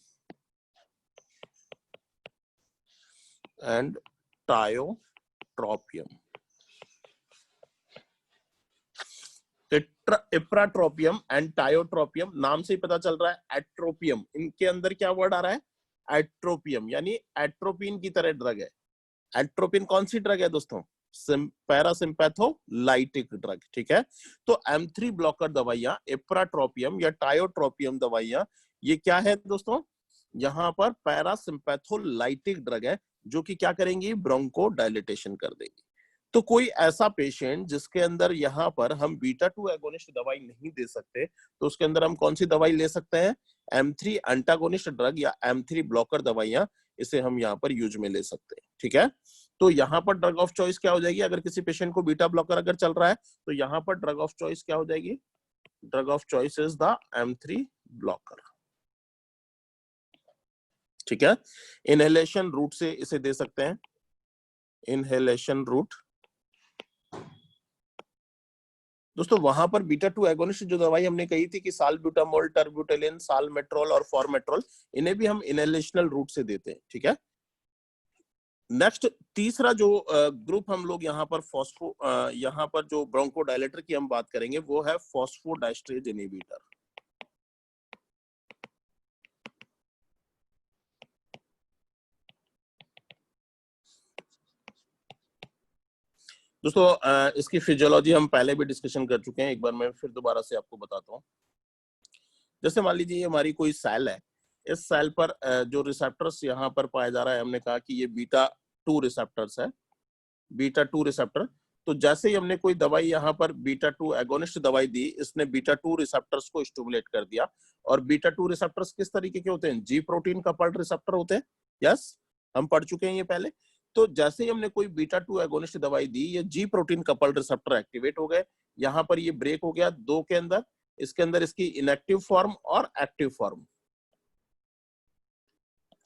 and tiotropium. Ipratropium and tiotropium नाम से ही पता चल रहा है एट्रोपियम, इनके अंदर क्या वर्ड आ रहा है? एट्रोपियम, यानी एट्रोपिन की तरह ड्रग है। एट्रोपिन कौन सी ड्रग है दोस्तों? पैरासिम्पैथोलाइटिक ड्रग, ठीक है। तो M3 ब्लॉकर दवाइयां, इप्राट्रोपियम या टायोट्रोपियम दवाइयां, ये क्या है दोस्तों? यहाँ पर पैरासिम्पैथोलाइटिक ड्रग है जो कि क्या करेंगी? ब्रोंको डायलिटेशन कर देगी। तो कोई ऐसा पेशेंट जिसके अंदर यहाँ पर हम बीटा 2 एगोनिस्ट दवाई नहीं दे सकते, तो उसके अंदर हम कौन सी दवाई ले सकते हैं? M3 एंटागोनिस्ट ड्रग या M3 ब्लॉकर दवाइयां, इसे हम यहाँ पर यूज में ले सकते हैं, ठीक है। तो यहाँ पर ड्रग ऑफ चॉइस क्या हो जाएगी? अगर किसी पेशेंट को बीटा ब्लॉकर अगर चल रहा है तो यहाँ पर ड्रग ऑफ चॉइस क्या हो जाएगी? Drug of choice is the M3 blocker, ठीक है। इनहेलेशन रूट से इसे दे सकते हैं, इनहेलेशन रूट। दोस्तों वहां पर बीटा 2 एगोनिस्ट जो दवाई हमने कही थी कि साल्ब्यूटामोल, टर्ब्यूटेलिन, सालमेट्रोल और फॉर्मेट्रोल, इन्हें भी हम इनहेलेशनल रूट से देते हैं, ठीक है। नेक्स्ट तीसरा जो ग्रुप हम लोग यहाँ पर यहाँ पर जो ब्रोंकोडायलेटर की हम बात करेंगे वो है फॉस्फोडाइस्ट्रेज इनहिबिटर। दोस्तों इसकी फिजियोलॉजी हम पहले भी डिस्कशन कर चुके हैं, एक बार मैं फिर दोबारा से आपको बताता हूँ। जैसे मान लीजिए ये हमारी कोई सेल है, इस सेल पर जो रिसेप्टर्स यहाँ पर पाया जा रहा है, हमने कहा कि ये बीटा 2 रिसेप्टर्स है, बीटा 2 रिसेप्टर। तो जैसे ही हमने कोई दवाई यहाँ पर बीटा 2 एगोनिस्ट दवाई दी, इसने बीटा 2 रिसेप्टर्स को स्टिमुलेट कर दिया। और बीटा 2 रिसेप्टर्स किस तरीके के होते हैं? जी प्रोटीन कपल्ड रिसेप्टर होते हैं, यस, हम पढ़ चुके हैं ये पहले। तो जैसे ही हमने कोई बीटा 2 एगोनिस्ट दवाई दी, ये जी प्रोटीन कपल्ड रिसेप्टर एक्टिवेट हो गए, यहाँ पर ये ब्रेक हो गया दो के अंदर, इसके अंदर इसकी इनएक्टिव फॉर्म और एक्टिव फॉर्म।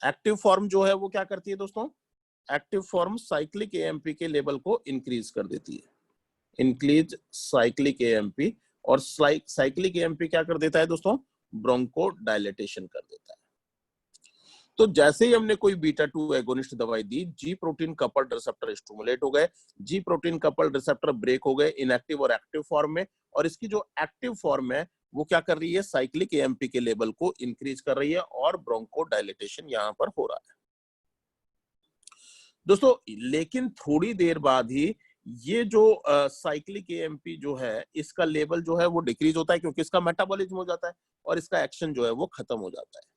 एक्टिव फॉर्म जो है वो क्या करती है दोस्तों? एक्टिव फॉर्म साइक्लिक एएमपी के लेवल को इंक्रीज कर देती है, इंक्रीज साइक्लिक एएमपी। और साइक्लिक एएमपी क्या कर देता है दोस्तों? ब्रोंको डायलेटेशन कर देता है। तो जैसे ही हमने कोई बीटा 2 एगोनिस्ट दवाई दी, G protein coupled receptor stimulate हो गए, G protein coupled receptor break हो गए इनएक्टिव और एक्टिव फॉर्म में, और इसकी जो एक्टिव फॉर्म है वो क्या कर रही है, साइक्लिक एएमपी के लेवल को इंक्रीज कर रही है और ब्रोंको डायलिटेशन यहाँ पर हो रहा है दोस्तों। लेकिन थोड़ी देर बाद ही ये जो साइक्लिक एएमपी जो है इसका लेवल जो है वो डिक्रीज होता है, क्योंकि इसका मेटाबॉलिज्म हो जाता है और इसका एक्शन जो है वो खत्म हो जाता है।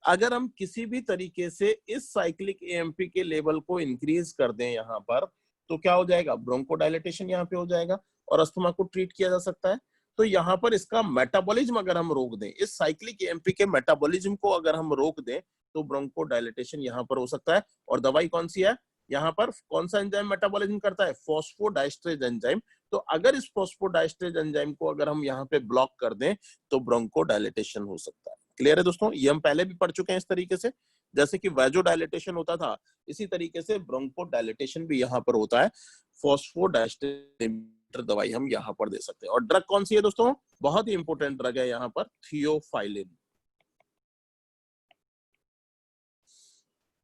अगर हम किसी भी तरीके से इस साइक्लिक एएमपी के लेवल को इंक्रीज कर दें यहाँ पर, तो क्या हो जाएगा, ब्रोंकोडायलेटेशन यहाँ पे हो जाएगा और अस्थमा को ट्रीट किया जा सकता है। तो यहाँ पर इसका मेटाबॉलिज्म अगर हम रोक दें, इस साइक्लिक एएमपी के मेटाबॉलिज्म को अगर हम रोक दें, तो ब्रोंकोडायलेटेशन यहाँ पर हो सकता है। और दवाई कौन सी है, यहाँ पर कौन सा एंजाइम मेटाबॉलिज्म करता है, फॉस्फोडाइस्ट्रेज एंजाइम। तो अगर इस फॉस्फोडाइस्ट्रेज एंजाइम को अगर हम यहाँ पे ब्लॉक कर दें, तो ब्रोंकोडायलेटेशन हो सकता है। क्लियर है दोस्तों, ये हम पहले भी पढ़ चुके हैं इस तरीके से, जैसे कि वाजोडायलेटेशन होता था, इसी तरीके से ब्रोंकोडायलेटेशन भी यहाँ पर होता है। फॉस्फोडाइस्ट्रेज दवाई हम यहाँ पर दे सकते हैं। और ड्रग कौन सी है दोस्तों, बहुत ही इंपॉर्टेंट ड्रग है यहाँ पर, थियोफाइलिन।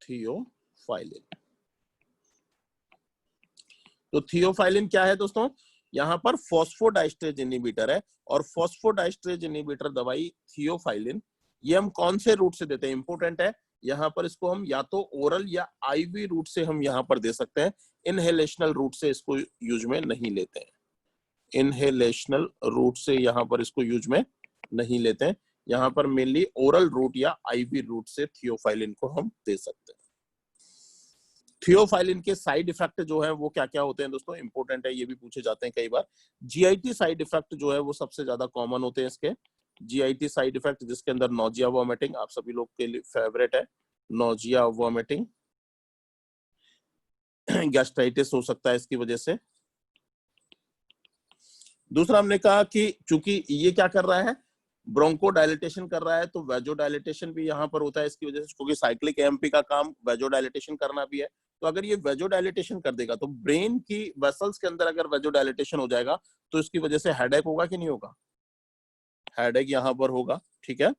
थियोफाइलिन, तो थियोफाइलिन क्या है दोस्तों, यहाँ पर फॉस्फोडाइस्ट्रेज इनहिबिटर है। और फॉस्फोडाइस्ट्रेज इनहिबिटर दवाई थियोफाइलिन, ये हम कौन से रूट से देते हैं, इंपॉर्टेंट है यहाँ पर। इसको हम या तो ओरल या आईवी रूट से हम यहाँ पर दे सकते हैं, इनहेलेशनल रूट से इसको यूज में नहीं लेते हैं। इनहेलेशनल रूट से यहाँ पर इसको यूज में नहीं लेते हैं, यहाँ पर मेनली ओरल रूट या आईवी रूट से थियोफाइलिन को हम दे सकते हैं। थियोफाइलिन के साइड इफेक्ट जो है वो क्या क्या होते हैं दोस्तों, इंपॉर्टेंट है, ये भी पूछे जाते हैं कई बार। जीआईटी साइड इफेक्ट जो है वो सबसे ज्यादा कॉमन होते हैं इसके। जीआईटी साइड इफेक्ट जिसके अंदर नोजिया वॉमिटिंग आप सभी लोग के लिए फेवरेट है, नोजिया वॉमिटिंग, गैस्ट्राइटिस हो सकता है इसकी वजह से। दूसरा हमने कहा कि चूंकि ये क्या कर रहा है, ब्रोंकोडायलिटेशन कर रहा है, तो वेजोडायलिटेशन भी यहाँ पर होता है इसकी वजह से, क्योंकि साइक्लिक एएमपी का काम वेजोडायलिटेशन करना भी है। तो अगर ये वेजोडायलिटेशन कर देगा, तो ब्रेन की वेसल्स के अंदर अगर वेजोडायलिटेशन हो जाएगा, तो इसकी वजह से हेडेक होगा कि नहीं होगा, हेडेक यहाँ पर होगा, ठीक है।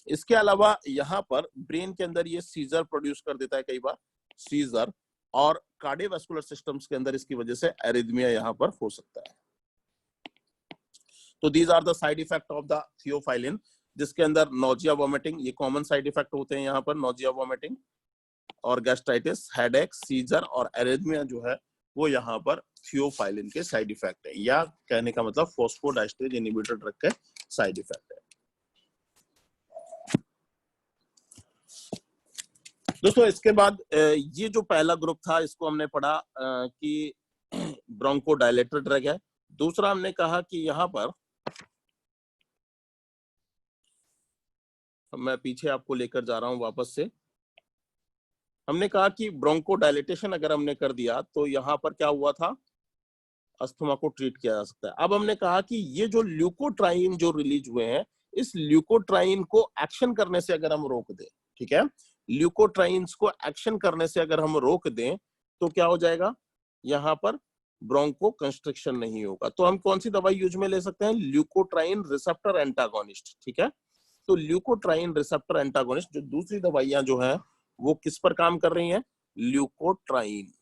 इसके अलावा यहाँ पर ब्रेन के अंदर ये सीजर प्रोड्यूस कर देता है कई बार, सीजर, और कार्डियोवैस्कुलर सिस्टम्स के अंदर इसकी वजह से एरिथमिया यहाँ पर हो सकता है। तो these are the side effect of the theophylline, जिसके अंदर नोजिया वॉमिटिंग, ये कॉमन साइड इफेक्ट होते हैं यहाँ पर, नोजिया वॉमिटिंग और गैस्ट्राइटिस, हेडेक, सीजर और एरिथमिया जो है वो यहाँ पर थियोफाइलिन के साइड इफेक्ट है, या कहने का मतलब फॉस्फोडाइस्ट्रेज इनहिबिटर ड्रग के साइड इफेक्ट है। दोस्तों इसके बाद ये जो पहला ग्रुप था इसको हमने पढ़ा कि ब्रोंकोडायलेटर ड्रग है। दूसरा हमने कहा कि यहाँ पर मैं पीछे आपको लेकर जा रहा हूं वापस से, हमने कहा कि ब्रोंकोडायलेटेशन अगर हमने कर दिया तो यहाँ पर क्या हुआ था, अस्थमा को ट्रीट किया जा सकता है। अब हमने कहा कि ये जो ल्यूकोट्राइन जो रिलीज हुए हैं, इस ल्यूकोट्राइन को एक्शन करने से अगर हम रोक दें, ठीक है, ल्यूकोट्राइन्स को एक्शन करने से अगर हम रोक दें, तो क्या हो जाएगा, यहाँ पर ब्रोंको कंस्ट्रिक्शन नहीं होगा। तो हम कौन सी दवाई यूज में ले सकते हैं, ल्यूकोट्राइन रिसेप्टर एंटागोनिस्ट, ठीक है। तो ल्यूकोट्राइन रिसेप्टर एंटागोनिस्ट जो दूसरी दवाइयां जो है वो किस पर काम कर रही हैं, ल्यूकोट्राइन।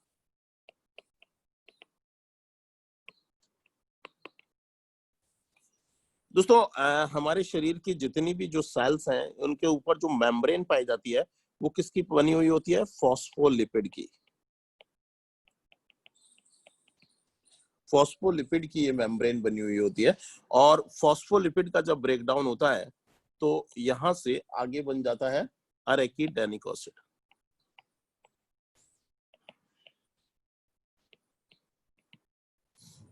दोस्तों हमारे शरीर की जितनी भी जो सेल्स हैं उनके ऊपर जो मेम्ब्रेन पाई जाती है वो किसकी बनी हुई होती है, फॉस्फोलिपिड की। फॉस्फोलिपिड की ये मेम्ब्रेन बनी हुई होती है, और फॉस्फोलिपिड का जब ब्रेकडाउन होता है तो यहां से आगे बन जाता है अरेकिडोनिक एसिड।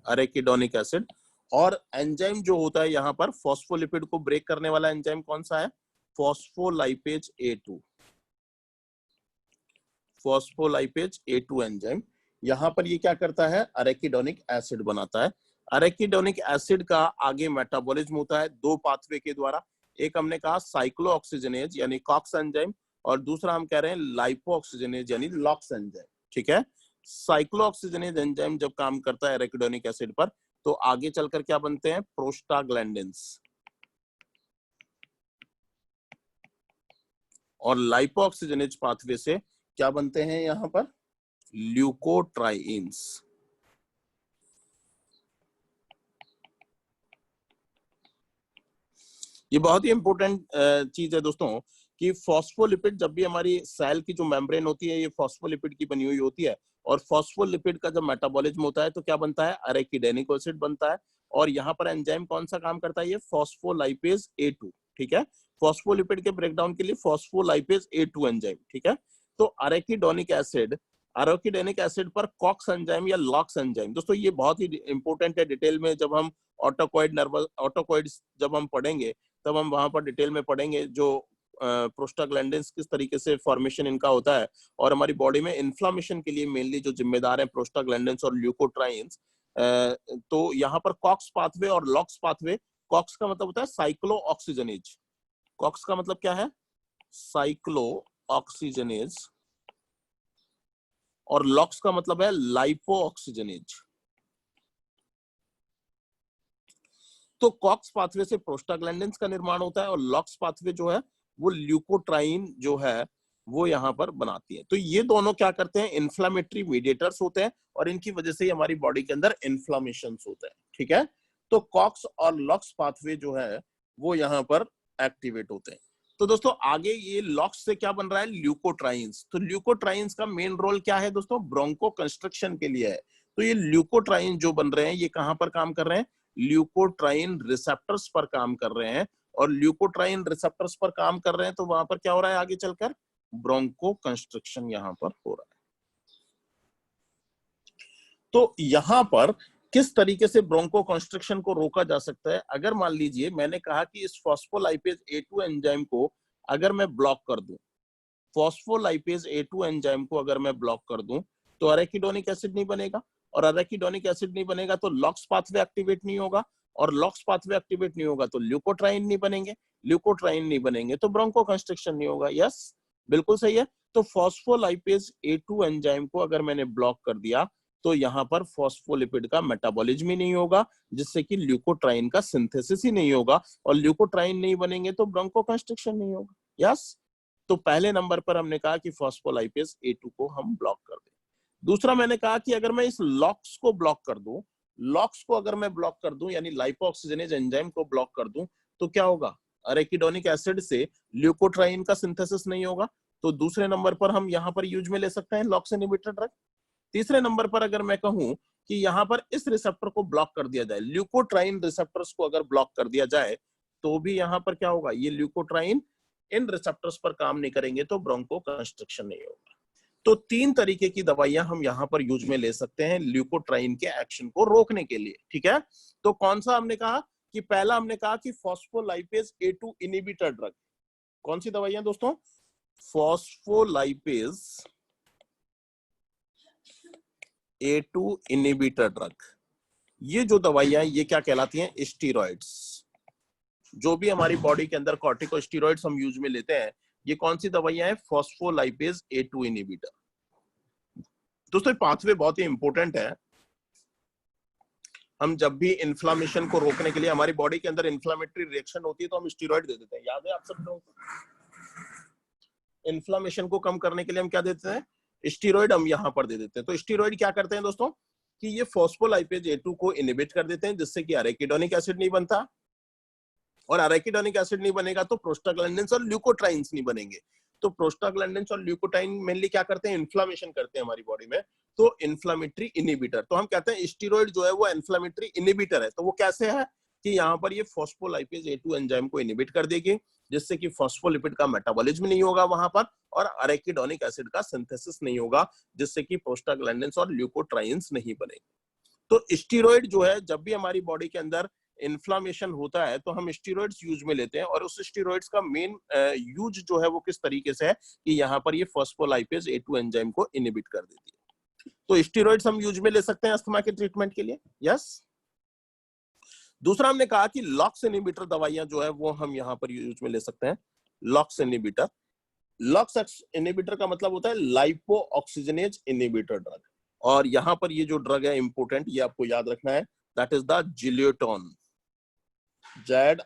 अरेकिडोनिक एसिड, और एंजाइम जो होता है यहाँ पर फॉस्फोलिपिड को ब्रेक करने वाला एंजाइम कौन सा है, phospholipase A2। Phospholipase A2 enzyme यहाँ पर ये क्या करता है, अरेकिडोनिक एसिड बनाता है। अरेकिडोनिक एसिड का आगे मेटाबॉलिज्म होता है दो पाथवे के द्वारा, एक हमने कहा साइक्लोऑक्सीजनेज यानी कॉक्स एंजाइम, और दूसरा हम कह रहे हैं लाइपोऑक्सीजनेज यानी लॉक्स एंजाइम, ठीक है। साइक्लोऑक्सीजनेज एंजाइम जब काम करता है एरेकिडोनिक एसिड पर, तो आगे चलकर क्या बनते हैं, प्रोस्टाग्लैंडिन्स, और लाइपोऑक्सीजनेज पाथवे से क्या बनते हैं यहाँ पर, ल्यूकोट्राइन्स। ये बहुत ही इंपॉर्टेंट चीज है दोस्तों कि फॉस्फोलिपिड, जब भी हमारी सेल की जो मेम्ब्रेन होती है ये फॉस्फोलिपिड की बनी हुई होती है, और फॉस्फोलिपिड का जब मेटाबॉलिज्म होता है तो क्या बनता है, अरेकिडोनिक एसिड बनता है। और यहाँ पर एंजाइम कौन सा काम करता है, ये फॉस्फोलाइपेज A2, ठीक है। फॉस्फोलिपिड के ब्रेकडाउन के लिए फॉस्फोलाइपेज A2 एंजाइम, ठीक है। तो अरेकिडोनिक एसिड पर कॉक्स एंजाइम या लॉक्स एंजाइम, दोस्तों ये बहुत ही इंपॉर्टेंट है। डिटेल में जब हम ऑटोकॉइड जब हम पढ़ेंगे तब हम वहां पर डिटेल में पढ़ेंगे जो प्रोस्टाग्लैंडिन्स किस तरीके से फॉर्मेशन इनका होता है, और हमारी बॉडी में इन्फ्लामेशन के लिए मेनली जो जिम्मेदार है प्रोस्टाग्लैंडिन्स और ल्यूकोट्राइन्स। तो यहाँ पर कॉक्स पाथवे और लॉक्स पाथवे, कॉक्स का मतलब होता है साइक्लो ऑक्सीजनेज, कॉक्स का मतलब क्या है, साइक्लो ऑक्सीजनेज, और लॉक्स का मतलब है लाइपो ऑक्सीजनेज। तो कॉक्स पाथवे से प्रोस्टाग्लैंडिन्स का निर्माण होता है, और लॉक्स पाथवे जो है वो ल्यूकोट्राइन जो है वो यहाँ पर बनाती है। तो ये दोनों क्या करते हैं, इन्फ्लामेटरी मीडिएटर्स होते हैं, और इनकी वजह से ही हमारी बॉडी के अंदर इन्फ्लामेशन होते हैं, ठीक है। तो कॉक्स और लॉक्स पाथवे जो है वो यहाँ पर एक्टिवेट होते हैं। तो दोस्तों आगे ये लॉक्स से क्या बन रहा है, ल्यूकोट्राइन्स। तो ल्यूकोट्राइन्स का मेन रोल क्या है दोस्तों, ब्रोंको कंस्ट्रक्शन के लिए है। तो ये ल्यूकोट्राइन जो बन रहे हैं ये कहां पर काम कर रहे हैं, ल्यूकोट्राइन रिसेप्टर्स पर काम कर रहे हैं, और ल्यूकोट्राइन रिसेप्टर्स पर काम कर रहे हैं तो वहां पर क्या हो रहा है आगे चलकर, ब्रोंको कंस्ट्रक्शन यहां पर हो रहा है। तो यहां पर किस तरीके से ब्रोंको कंस्ट्रक्शन को रोका जा सकता है, अगर मान लीजिए मैंने कहा कि इस फॉस्फोलाइपेज A2 एंजाइम को अगर मैं ब्लॉक कर दूं, फॉस्फोलाइपेज A2 एंजाइम को अगर मैं ब्लॉक कर दूं तो अरेकिडोनिक एसिड नहीं बनेगा, और अरेकिडोनिक एसिड नहीं बनेगा तो लॉक्स पाथवे एक्टिवेट नहीं होगा, और लॉक्स पाथवे एक्टिवेट नहीं होगा तो ल्यूकोट्राइन नहीं बनेंगे, ल्यूकोट्राइन नहीं बनेंगे तो ब्रोंको कंस्ट्रक्शन नहीं होगा। यस, बिल्कुल सही है। तो फॉस्फोलाइपेज A2 एंजाइम को अगर मैंने ब्लॉक कर दिया तो यहाँ पर फॉस्फोलिपिड का मेटाबॉलिज्म ही नहीं होगा, जिससे कि ल्यूकोट्राइन का सिंथेसिस ही नहीं होगा, और ल्यूकोट्राइन नहीं बनेंगे तो ब्रोंको कंस्ट्रक्शन नहीं होगा। यस, तो पहले नंबर पर हमने कहा कि फॉस्फोलाइपेज A2 को हम ब्लॉक कर दें। दूसरा मैंने कहा कि अगर मैं इस लॉक्स को ब्लॉक कर दूं, लॉक्स को अगर मैं ब्लॉक कर दूं यानी लाइपोऑक्सीजनेज एंजाइम को ब्लॉक कर दूं तो क्या होगा, अरेकिडोनिक एसिड से ल्यूकोट्राइन का सिंथेसिस नहीं होगा। तो दूसरे नंबर पर हम यहाँ पर यूज में ले सकते हैं लॉक्स इनहिबिटर ड्रग। तीसरे नंबर पर अगर मैं कहूं कि यहाँ पर इस रिसेप्टर को ब्लॉक कर दिया जाए, ल्यूकोट्राइन रिसेप्टर्स को अगर ब्लॉक कर दिया जाए तो भी यहाँ पर क्या होगा, ये ल्यूकोट्राइन इन रिसेप्टर्स पर काम नहीं करेंगे तो ब्रोंको कंस्ट्रक्शन नहीं होगा। तो तीन तरीके की दवाइयां हम यहाँ पर यूज में ले सकते हैं ल्यूकोट्राइन के एक्शन को रोकने के लिए, ठीक है। तो कौन सा हमने कहा कि पहला हमने कहा कि फॉस्फोलाइपेज A2 इनहिबिटर ड्रग। कौन सी दवाइयां दोस्तों, फॉस्फोलाइपेज A2 इनहिबिटर ड्रग। ये जो दवाइयां ये क्या कहलाती हैं, स्टीरॉइड्स। जो भी हमारी बॉडी के अंदर कॉर्टिकोस्टेरॉइड्स हम यूज में लेते हैं, ये कौन सी दवाइयां हैं, फॉस्फोलाइपेज A2 इनहिबिटर। दोस्तों पाथवे बहुत ही इंपॉर्टेंट है। हम जब भी इन्फ्लामेशन को रोकने के लिए, हमारी बॉडी के अंदर इन्फ्लामेटरी रिएक्शन होती है तो हम स्टीरॉइड दे देते हैं, याद है आप सब लोगों को। इन्फ्लामेशन को कम करने के लिए हम क्या देते हैं, स्टीरॉइड हम यहाँ पर दे देते हैं। तो स्टीरॉइड क्या करते हैं दोस्तों कि ये फॉस्फोलाइपेज A2 को इनहिबिट कर देते हैं, जिससे कि अरेकिडोनिक एसिड नहीं बनता, और अरेकिडोनिक एसिड नहीं बनेगा तो प्रोस्टाग्लैंडिन्स और ल्यूकोट्राइन्स नहीं बनेंगे। तो प्रोस्टाग्लैंडिन्स और ल्यूकोट्राइन मेनली क्या करते हैं, इन्फ्लामेशन करते हैं हमारी बॉडी में। तो इन्फ्लामेटरी इनहिबिटर, तो हम कहते हैं स्टीरॉइड जो है वो इन्फ्लामेटरी इनहिबिटर है। तो वो कैसे है कि यहाँ पर ये फॉस्फोलाइपेज A2 एंजाइम को इनहिबिट कर देगी, जिससे कि फॉस्फोलिपिड का मेटाबॉलिज्म नहीं होगा वहां पर, और अरेकिडोनिक एसिड का सिंथेसिस नहीं होगा, जिससे कि प्रोस्टाग्लैंडिन्स और ल्यूकोट्राइन्स नहीं बनेंगे। तो स्टीरॉइड जो है, जब भी हमारी बॉडी के अंदर इन्फ्लामेशन होता है तो हम स्टीरॉइड्स यूज में लेते हैं, और उस स्टीरॉइड्स का मेन यूज जो है वो किस तरीके से है कि यहाँ पर ये फॉस्फोलाइपेज A2 एंजाइम को इनहिबिट कर देती है। तो स्टीरॉइड्स हम यूज में ले सकते हैं अस्थमा के ट्रीटमेंट के लिए। यस। दूसरा हमने कहा कि लॉक्स इनहिबिटर दवाइयां जो है वो हम यहाँ पर यूज में ले सकते हैं, लॉक्स इनहिबिटर। लॉक्स इनहिबिटर का मतलब होता है लाइपो ऑक्सीजनेज इनहिबिटर ड्रग, और यहाँ पर ये जो ड्रग है इंपोर्टेंट, ये आपको याद रखना है, दैट इज द जिलियोटॉन, ZILEUTON,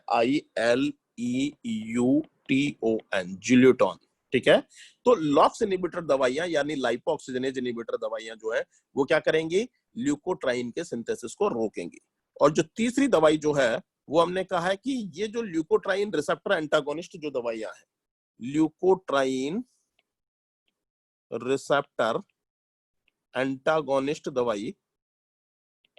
जिलियोटॉन, ठीक है। तो लॉक्स इनहिबिटर दवाइयां यानी लाइपो ऑक्सीजनेज इनहिबिटर दवाइयां जो है वो क्या करेंगी, ल्यूकोट्राइन के सिंथेसिस को रोकेंगी। और जो तीसरी दवाई जो है वो हमने कहा है कि ये जो ल्यूकोट्राइन रिसेप्टर एंटागोनिस्ट जो दवाइयां हैं, ल्यूकोट्राइन रिसेप्टर एंटागोनिस्ट दवाई,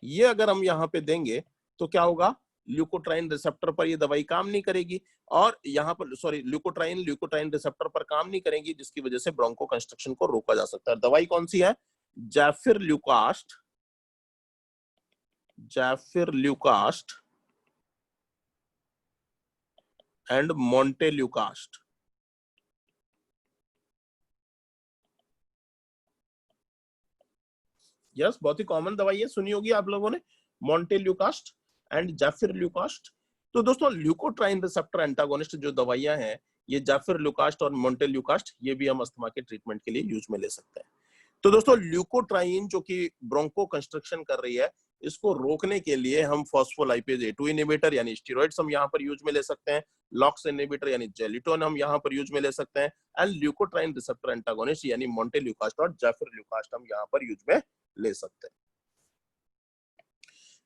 ये अगर हम यहाँ पे देंगे तो क्या होगा, ल्यूकोट्राइन रिसेप्टर पर ये दवाई काम नहीं करेगी, और यहाँ पर सॉरी ल्यूकोट्राइन रिसेप्टर पर काम नहीं करेगी, जिसकी वजह से ब्रोंको कंस्ट्रक्शन को रोका जा सकता है। दवाई कौन सी है? जैफिरल्यूकास्ट, जैफिरल्यूकास्ट एंड मोंटेल्यूकास्ट। यस, बहुत ही कॉमन दवाई है, सुनी होगी आप लोगों ने, मोंटेल्यूकास्ट एंड जैफिरल्यूकास्ट। तो दोस्तों ल्यूकोट्राइन रिसेप्टर एंटागोनिस्ट जो दवाइयां हैं, ये जैफिरल्यूकास्ट और मोंटेल्यूकास्ट, ये भी हम अस्थमा के ट्रीटमेंट के लिए यूज में ले सकते हैं। तो दोस्तों ल्यूकोट्राइन जो कि ब्रोंको कंस्ट्रक्शन कर रही है, इसको रोकने के लिए हम फॉस्फोलाइपेज A2 इनहिबिटर यानी स्टेरॉइड्स हम यहाँ पर यूज में ले सकते हैं, लॉक्स इनहिबिटर यानी जेलिटोन हम यहाँ पर यूज में ले सकते हैं, एंड ल्यूकोट्राइन रिसेप्टर एंटागोनिस्ट यानी मोंटेल्यूकास्ट और जैफिरल्यूकास्ट हम यहाँ पर यूज में ले सकते हैं।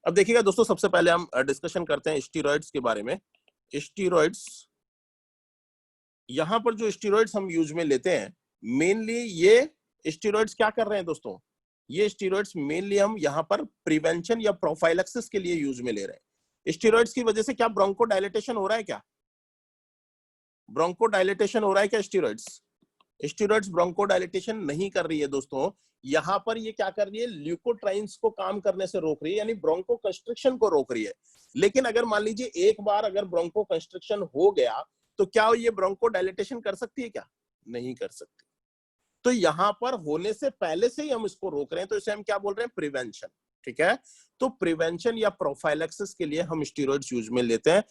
अब देखिएगा दोस्तों, सबसे पहले हम डिस्कशन करते हैं स्टेरॉइड्स के बारे में। स्टेरॉइड्स, यहां पर जो स्टेरॉइड्स हम यूज में लेते हैं, मेनली ये स्टेरॉइड्स क्या कर रहे हैं दोस्तों, ये स्टेरॉइड्स मेनली हम यहाँ पर प्रिवेंशन या प्रोफाइलैक्सिस के लिए यूज में ले रहे हैं। स्टेरॉइड्स की वजह से क्या ब्रोंको डायलेटेशन हो रहा है? क्या ब्रोंको डायलेटेशन हो रहा है क्या? स्टेरॉइड्स ब्रोंको डायलेटेशन नहीं कर रही है दोस्तों। यहाँ पर ये क्या कर रही है, ल्यूकोट्राइन्स को काम करने से रोक रही है, यानी ब्रोंको कंस्ट्रिक्शन को रोक रही है। लेकिन अगर मान लीजिए एक बार अगर ब्रोंको कंस्ट्रिक्शन हो गया, तो क्या ये ब्रोंको डायलेटेशन कर सकती है? क्या नहीं कर सकती। तो यहाँ पर होने से पहले से ही हम इसको रोक रहे हैं, तो इसे हम क्या बोल रहे हैं? प्रिवेंशन। ठीक है, तो प्रिवेंशन या प्रोफाइलैक्सिस के लिए हम स्टेरॉइड्स यूज में लेते हैं।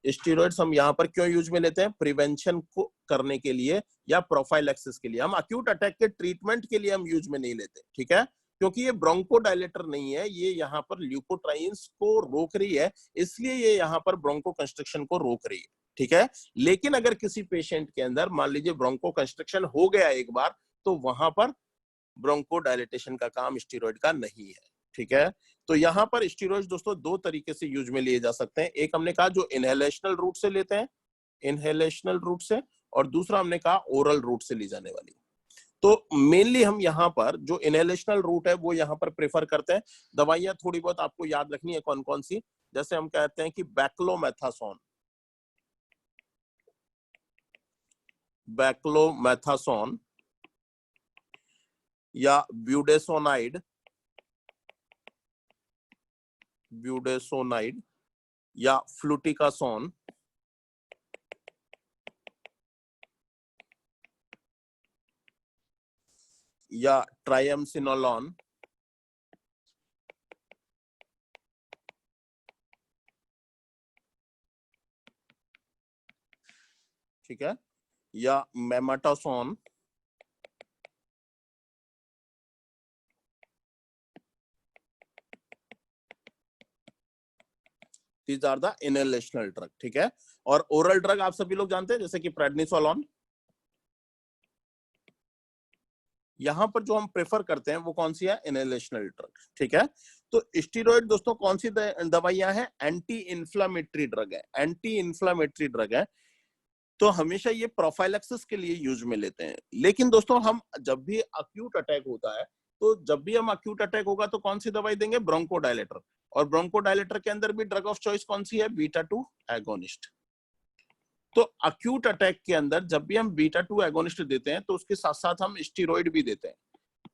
स्टेरॉइड्स हम यहाँ पर क्यों यूज में लेते हैं? प्रिवेंशन को करने के लिए या प्रोफाइलैक्सिस के लिए। हम अक्यूट अटैक के ट्रीटमेंट के लिए हम यूज में नहीं लेते, ठीक है, क्योंकि ये ब्रोंको डायलेटर नहीं है, ये यहाँ पर ल्यूकोट्राइन्स को रोक रही है, इसलिए ये यहाँ पर ब्रोंको कंस्ट्रिक्शन को रोक रही है। ठीक है, लेकिन अगर किसी पेशेंट के अंदर मान लीजिए ब्रोंको कंस्ट्रिक्शन हो गया एक बार, तो वहां पर ब्रोंको डायलेटेशन का काम स्टेरॉइड का नहीं है। ठीक है, तो यहाँ पर स्टेरॉइड्स दोस्तों दो तरीके से यूज में लिए जा सकते हैं। एक हमने कहा जो इनहेलेशनल रूट से लेते हैं, इनहेलेशनल रूट से, और दूसरा हमने कहा ओरल रूट से ली जाने वाली। तो मेनली हम यहाँ पर जो इनहेलेशनल रूट है वो यहाँ पर प्रेफर करते हैं। दवाइयां थोड़ी बहुत आपको याद रखनी है कौन कौन सी, जैसे हम कहते हैं कि बैक्लोमेथासोन, बैक्लोमेथासोन या ब्यूडेसोनाइड, ब्यूडेसोनाइड या फ्लूटिकासोन या ट्राइएमसिनोलॉन, ठीक है, या mometasone, these are the inhalational drug. ठीक है, और ओरल ड्रग आप सभी लोग जानते हैं, जैसे कि प्रेडनिसोलोन। यहां पर जो हम प्रेफर करते हैं वो कौन सी है? Inhalational drug. ठीक है, तो स्टेरॉइड दोस्तों कौन सी दवाइयां हैं? एंटी इन्फ्लामेटरी ड्रग है, एंटी इन्फ्लामेटरी ड्रग है, तो हमेशा ये प्रोफाइलैक्सिस के लिए यूज में लेते हैं। लेकिन दोस्तों हम जब भी अक्यूट अटैक होता है, तो जब भी हम अक्यूट अटैक होगा तो कौन सी दवाई देंगे? Bronchodilator. और ब्रोंको डायलेटर के अंदर भी ड्रग ऑफ चॉइस कौन सी है? Beta 2 agonist. तो अक्यूट अटैक के अंदर जब भी हम बीटा 2 एगोनिस्ट देते हैं, तो उसके साथ साथ हम स्टेरॉइड भी देते हैं।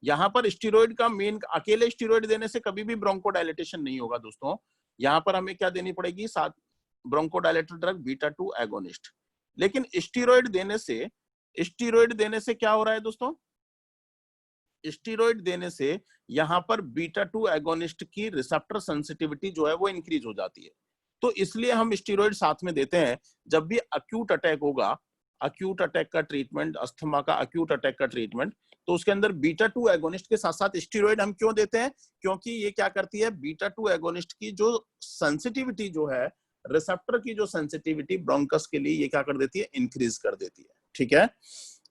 यहाँ पर स्टेरॉइड का मेन, अकेले स्टेरॉइड देने से कभी भी ब्रोंको डायलेटेशन नहीं होगा दोस्तों। यहाँ पर हमें क्या देनी पड़ेगी? साथ bronchodilator drug beta 2 agonist. लेकिन स्टेरॉइड देने से क्या हो रहा है दोस्तों? स्टेरॉइड देने से यहाँ पर बीटा 2 एगोनिस्ट की रिसेप्टर सेंसिटिविटी जो है वो इंक्रीज हो जाती है। तो इसलिए हम स्टेरॉइड साथ में देते हैं जब भी अक्यूट अटैक होगा, अक्यूट अटैक का ट्रीटमेंट, अस्थमा का अक्यूट अटैक का ट्रीटमेंट, तो उसके अंदर बीटा 2 एगोनिस्ट के साथ साथ स्टेरॉइड हम क्यों देते हैं? क्योंकि ये क्या करती है, बीटा 2 एगोनिस्ट की जो सेंसिटिविटी जो है, रिसेप्टर की जो सेंसिटिविटी ब्रोंकस के लिए, ये क्या कर देती है? इंक्रीज कर देती है। ठीक है,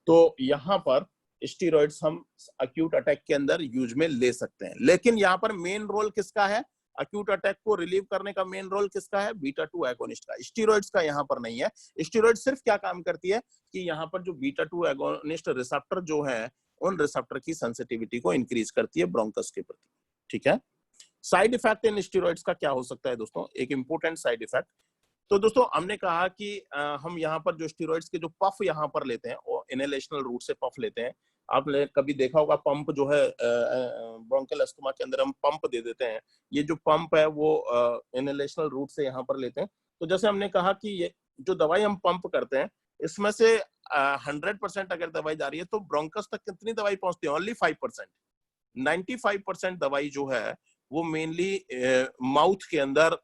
तो यहाँ पर स्टेरॉइड्स हम अक्यूट अटैक के अंदर यूज में ले सकते हैं। लेकिन यहाँ पर मेन रोल किसका है? अक्यूट अटैक को रिलीव करने का मेन रोल किसका है? बीटा 2 एगोनिस्ट का, स्टेरॉइड्स का यहाँ पर नहीं है। स्टेरॉइड सिर्फ क्या काम करती है कि यहाँ पर जो बीटा 2 एगोनिस्ट रिसेप्टर जो है, उन रिसेप्टर की सेंसिटिविटी को इंक्रीज करती है ब्रोंकस के प्रति। ठीक है। साइड इफेक्ट इन स्टेरॉइड्स का क्या हो सकता है दोस्तों? एक इंपॉर्टेंट साइड इफेक्ट, तो दोस्तों हमने कहा कि हम यहाँ पर जो स्टेरॉइड्स के जो पफ यहाँ पर लेते हैं वो इनहेलेशनल रूट से पफ लेते हैं। आपने कभी देखा होगा पंप जो है ब्रोंकियल अस्थमा के अंदर हम पंप दे देते हैं, ये जो पंप है वो इनहेलेशनल रूट से यहाँ पर लेते हैं। तो जैसे हमने कहा कि ये जो दवाई हम पंप करते हैं इसमें से 100% अगर दवाई जा रही है तो ब्रोंकस तक कितनी दवाई पहुंचती है? ओनली 5%। 95% दवाई जो है वो मेनली माउथ के अंदर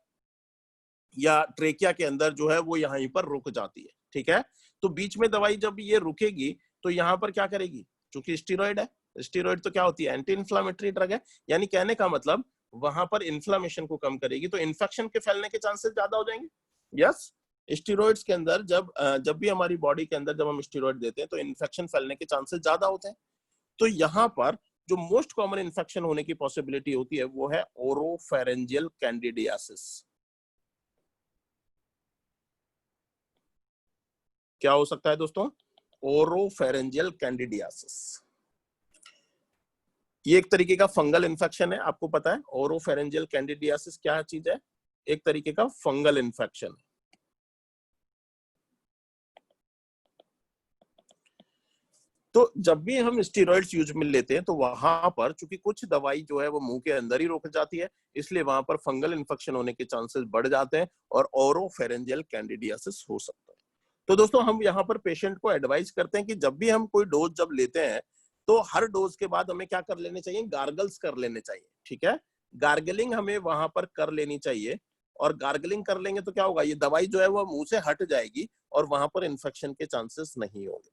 या ट्रेकिया के अंदर जो है वो यहीं पर रुक जाती है। ठीक है। तो बीच में दवाई जब ये रुकेगी तो यहाँ पर क्या करेगी? क्योंकि स्टेरॉइड है, स्टेरॉइड तो क्या होती है? एंटी इन्फ्लामेटरी ड्रग है, यानी कहने का मतलब वहां पर इन्फ्लामेशन को कम करेगी, तो इन्फेक्शन के फैलने के चांसेस ज्यादा हो जाएंगे। यस, स्टेरॉइड्स के अंदर जब भी हमारी बॉडी के अंदर जब हम स्टेरॉइड देते हैं तो इन्फेक्शन फैलने के चांसेस ज्यादा होते हैं। तो यहाँ पर जो मोस्ट कॉमन इन्फेक्शन होने की पॉसिबिलिटी होती है वो है ओरोफेरेंजियल कैंडिडियासिस। क्या हो सकता है दोस्तों? Oropharyngeal candidiasis. ये एक तरीके का फंगल इन्फेक्शन है, आपको पता है ओरोफेरेंजियल कैंडिडियासिस क्या चीज है? एक तरीके का फंगल इन्फेक्शन। तो जब भी हम स्टेरॉइड्स यूज में लेते हैं तो वहां पर चूंकि कुछ दवाई जो है वो मुंह के अंदर ही रुक जाती है, इसलिए वहां पर फंगल इन्फेक्शन होने के चांसेस बढ़ जाते हैं और ओरोफेरेंजियल कैंडिडियासिस हो सकता है। तो दोस्तों हम यहाँ पर पेशेंट को एडवाइस करते हैं कि जब भी हम कोई डोज जब लेते हैं तो हर डोज के बाद हमें क्या कर लेने चाहिए? गार्गल्स कर लेने चाहिए। ठीक है। गार्गलिंग हमें वहां पर कर लेनी चाहिए, और गार्गलिंग कर लेंगे तो क्या होगा? ये दवाई जो है वो मुंह से हट जाएगी और वहां पर इन्फेक्शन के चांसेस नहीं होंगे।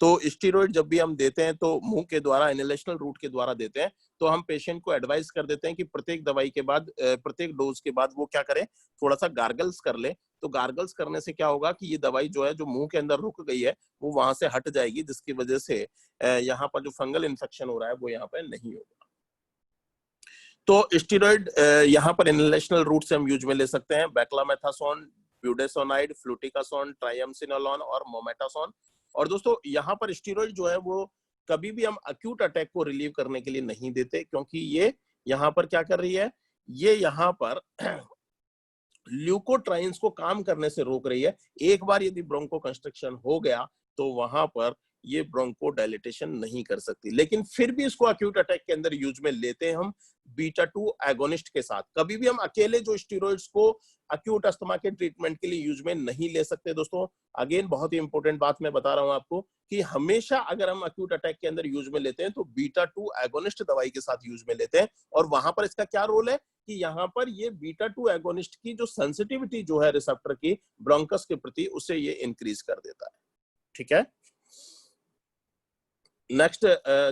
तो स्टेरॉइड जब भी हम देते हैं तो मुंह के द्वारा, इनहेलेशनल रूट के द्वारा देते हैं, तो हम पेशेंट को एडवाइस कर देते हैं कि प्रत्येक दवाई के बाद, प्रत्येक डोज के बाद वो क्या करें? थोड़ा सा गार्गल्स कर ले। तो गार्गल्स करने से क्या होगा कि ये दवाई जो है जो मुंह के अंदर रुक गई है वो वहां से हट जाएगी, जिसकी वजह से यहाँ पर जो फंगल इन्फेक्शन हो रहा है वो यहाँ पर नहीं होगा। तो स्टेरॉइड यहाँ पर इनहेलेशनल रूट से हम यूज में ले सकते हैं बेक्लामेथासोन, ब्यूडेसोनाइड, फ्लूटिकासोन, ट्राइएमसिनोलोन और मोमेटासोन। और दोस्तों यहाँ पर स्टेरॉइड जो है वो कभी भी हम अक्यूट अटैक को रिलीव करने के लिए नहीं देते, क्योंकि ये यहाँ पर क्या कर रही है? ये यहाँ पर ल्यूकोट्राइन्स को काम करने से रोक रही है। एक बार यदि ब्रोंको कंस्ट्रक्शन हो गया तो वहां पर ये ब्रोंको डायलिटेशन नहीं कर सकती, लेकिन फिर भी इसको अक्यूट अटैक के अंदर यूज में लेते हैं हम बीटा 2 एगोनिस्ट के साथ। कभी भी हम अकेले जो स्टेरॉइड्स को अक्यूट अस्थमा के ट्रीटमेंट के लिए यूज में नहीं ले सकते दोस्तों। अगेन बहुत ही इंपॉर्टेंट बात मैं बता रहा हूं आपको कि हमेशा अगर हम अक्यूट अटैक के अंदर यूज में लेते हैं तो बीटा 2 एगोनिस्ट दवाई के साथ यूज में लेते हैं। और वहां पर इसका क्या रोल है कि यहाँ पर ये बीटा 2 एगोनिस्ट की जो सेंसिटिविटी जो है रिसेप्टर की ब्रोंकस के प्रति, उसे ये इंक्रीज कर देता है। ठीक है। नेक्स्ट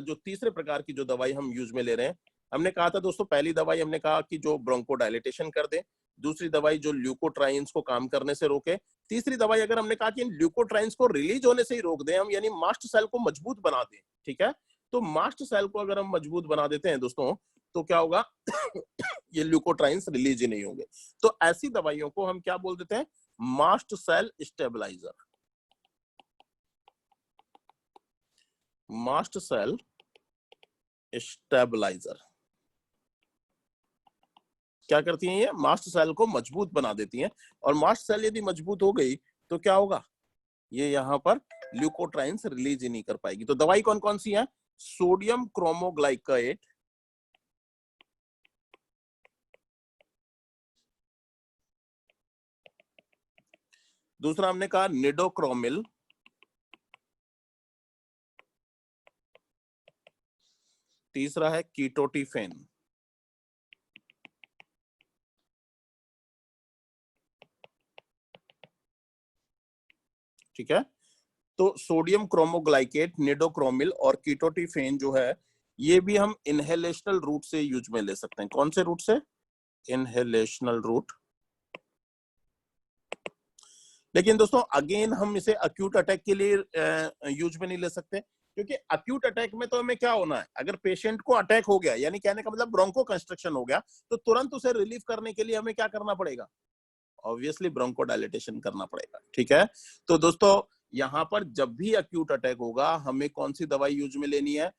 जो तीसरे प्रकार की जो दवाई हम यूज में ले रहे हैं, हमने कहा था दोस्तों, पहली दवाई हमने कहा कि जो ब्रोंको डायलिटेशन कर दे, दूसरी दवाई जो ल्यूकोट्राइन्स को काम करने से रोके, तीसरी दवाई अगर हमने कहा कि इन ल्यूकोट्राइन्स को रिलीज होने से ही रोक दें हम, यानी मास्ट सेल को मजबूत बना दें। ठीक है। तो मास्ट सेल को अगर हम मजबूत बना देते हैं दोस्तों तो क्या होगा? ये ल्यूकोट्राइन्स रिलीज ही नहीं होंगे। तो ऐसी दवाइयों को हम क्या बोल देते हैं? Mast cell stabiliser. Mast cell stabiliser क्या करती हैं? ये मास्ट सेल को मजबूत बना देती हैं, और मास्ट सेल यदि मजबूत हो गई तो क्या होगा? ये यहाँ पर ल्यूकोट्राइन्स रिलीज ही नहीं कर पाएगी। तो दवाई कौन कौन सी है? सोडियम क्रोमोग्लाइकेट, दूसरा हमने कहा निडोक्रोमिल, तीसरा है कीटोटिफेन। ठीक है। तो सोडियम क्रोमोग्लाइकेट, निडोक्रोमिल और कीटोटिफेन जो है ये भी हम इनहेलेशनल रूट से यूज में ले सकते हैं। कौन से रूट से? Inhalational route. लेकिन दोस्तों अगेन हम इसे अक्यूट अटैक के लिए यूज में नहीं ले सकते, क्योंकि अक्यूट अटैक में तो हमें क्या होना है, अगर पेशेंट को अटैक हो गया, यानी कहने का मतलब ब्रोंको कंस्ट्रक्शन हो गया, तो तुरंत उसे रिलीव करने के लिए हमें क्या करना पड़ेगा, ऑब्वियसली ब्रोंको डायलिटेशन करना पड़ेगा। ठीक है, तो दोस्तों यहां पर जब भी अक्यूट अटैक होगा हमें कौन सी दवाई यूज में लेनी है,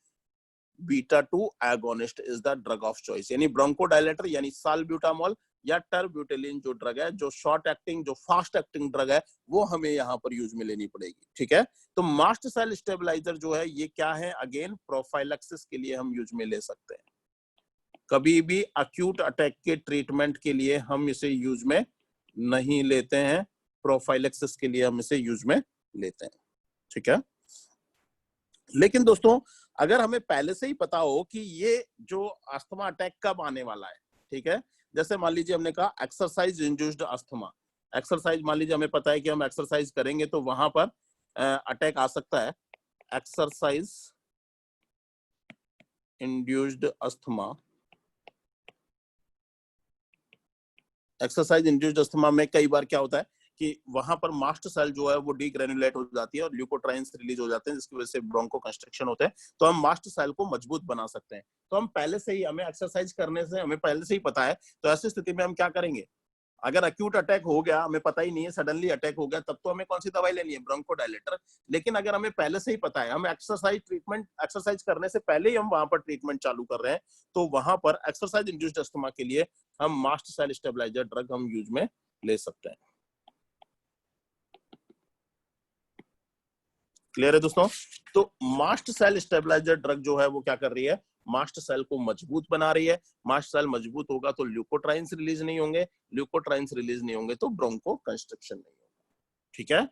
beta 2 agonist is the drug of choice, यानी ब्रोंको डायलेटर यानी साल्ब्यूटामोल या टर्ब्यूटेलिन जो ड्रग है, जो शॉर्ट एक्टिंग, जो फास्ट एक्टिंग ड्रग है, वो हमें यहाँ पर यूज में लेनी पड़ेगी। ठीक है, तो मास्ट सेल स्टेबलाइजर जो है ये क्या है, अगेन प्रोफाइलैक्सिस के लिए हम यूज में ले सकते हैं। कभी भी अक्यूट अटैक के ट्रीटमेंट के लिए हम इसे यूज में नहीं लेते हैं, प्रोफाइलैक्सिस के लिए हम इसे यूज में लेते हैं। ठीक है, लेकिन दोस्तों अगर हमें पहले से ही पता हो कि ये जो अस्थमा अटैक कब आने वाला है, ठीक है, जैसे मान लीजिए हमने कहा एक्सरसाइज इंड्यूस्ड अस्थमा, एक्सरसाइज मान लीजिए हमें पता है कि हम एक्सरसाइज करेंगे तो वहां पर अटैक आ सकता है, exercise induced asthma, exercise induced asthma में कई बार क्या होता है कि वहां पर मास्ट सेल जो है वो डीग्रेनुलेट हो जाती है और ल्यूकोट्राइन्स रिलीज हो जाते हैं, जिसकी वजह से ब्रोंको कंस्ट्रक्शन होते हैं, तो हम मास्ट सेल को मजबूत बना सकते हैं। तो हम पहले से ही, हमें एक्सरसाइज करने से हमें पहले से ही पता है, तो ऐसी स्थिति में हम क्या करेंगे, अगर अक्यूट अटैक हो गया, हमें पता ही नहीं है, सडनली अटैक हो गया, तब तो हमें कौन सी दवाई लेनी है, ब्रोंको डायलेटर। लेकिन अगर हमें पहले से ही पता है, हम एक्सरसाइज ट्रीटमेंट, एक्सरसाइज करने से पहले ही हम वहां पर ट्रीटमेंट चालू कर रहे हैं, तो वहां पर एक्सरसाइज इंड्यूस्ड अस्थमा के लिए हम मास्ट सेल स्टेबलाइजर ड्रग हम यूज में ले सकते हैं। क्लियर है दोस्तों? तो मास्ट सेल स्टेबलाइजर ड्रग जो है वो क्या कर रही है, मास्ट सेल को मजबूत बना रही है। मास्ट सेल मजबूत होगा तो ल्यूकोट्राइन्स रिलीज नहीं होंगे, ल्यूकोट्राइन्स रिलीज नहीं होंगे तो ब्रोंको कंस्ट्रक्शन नहीं होगा। ठीक है,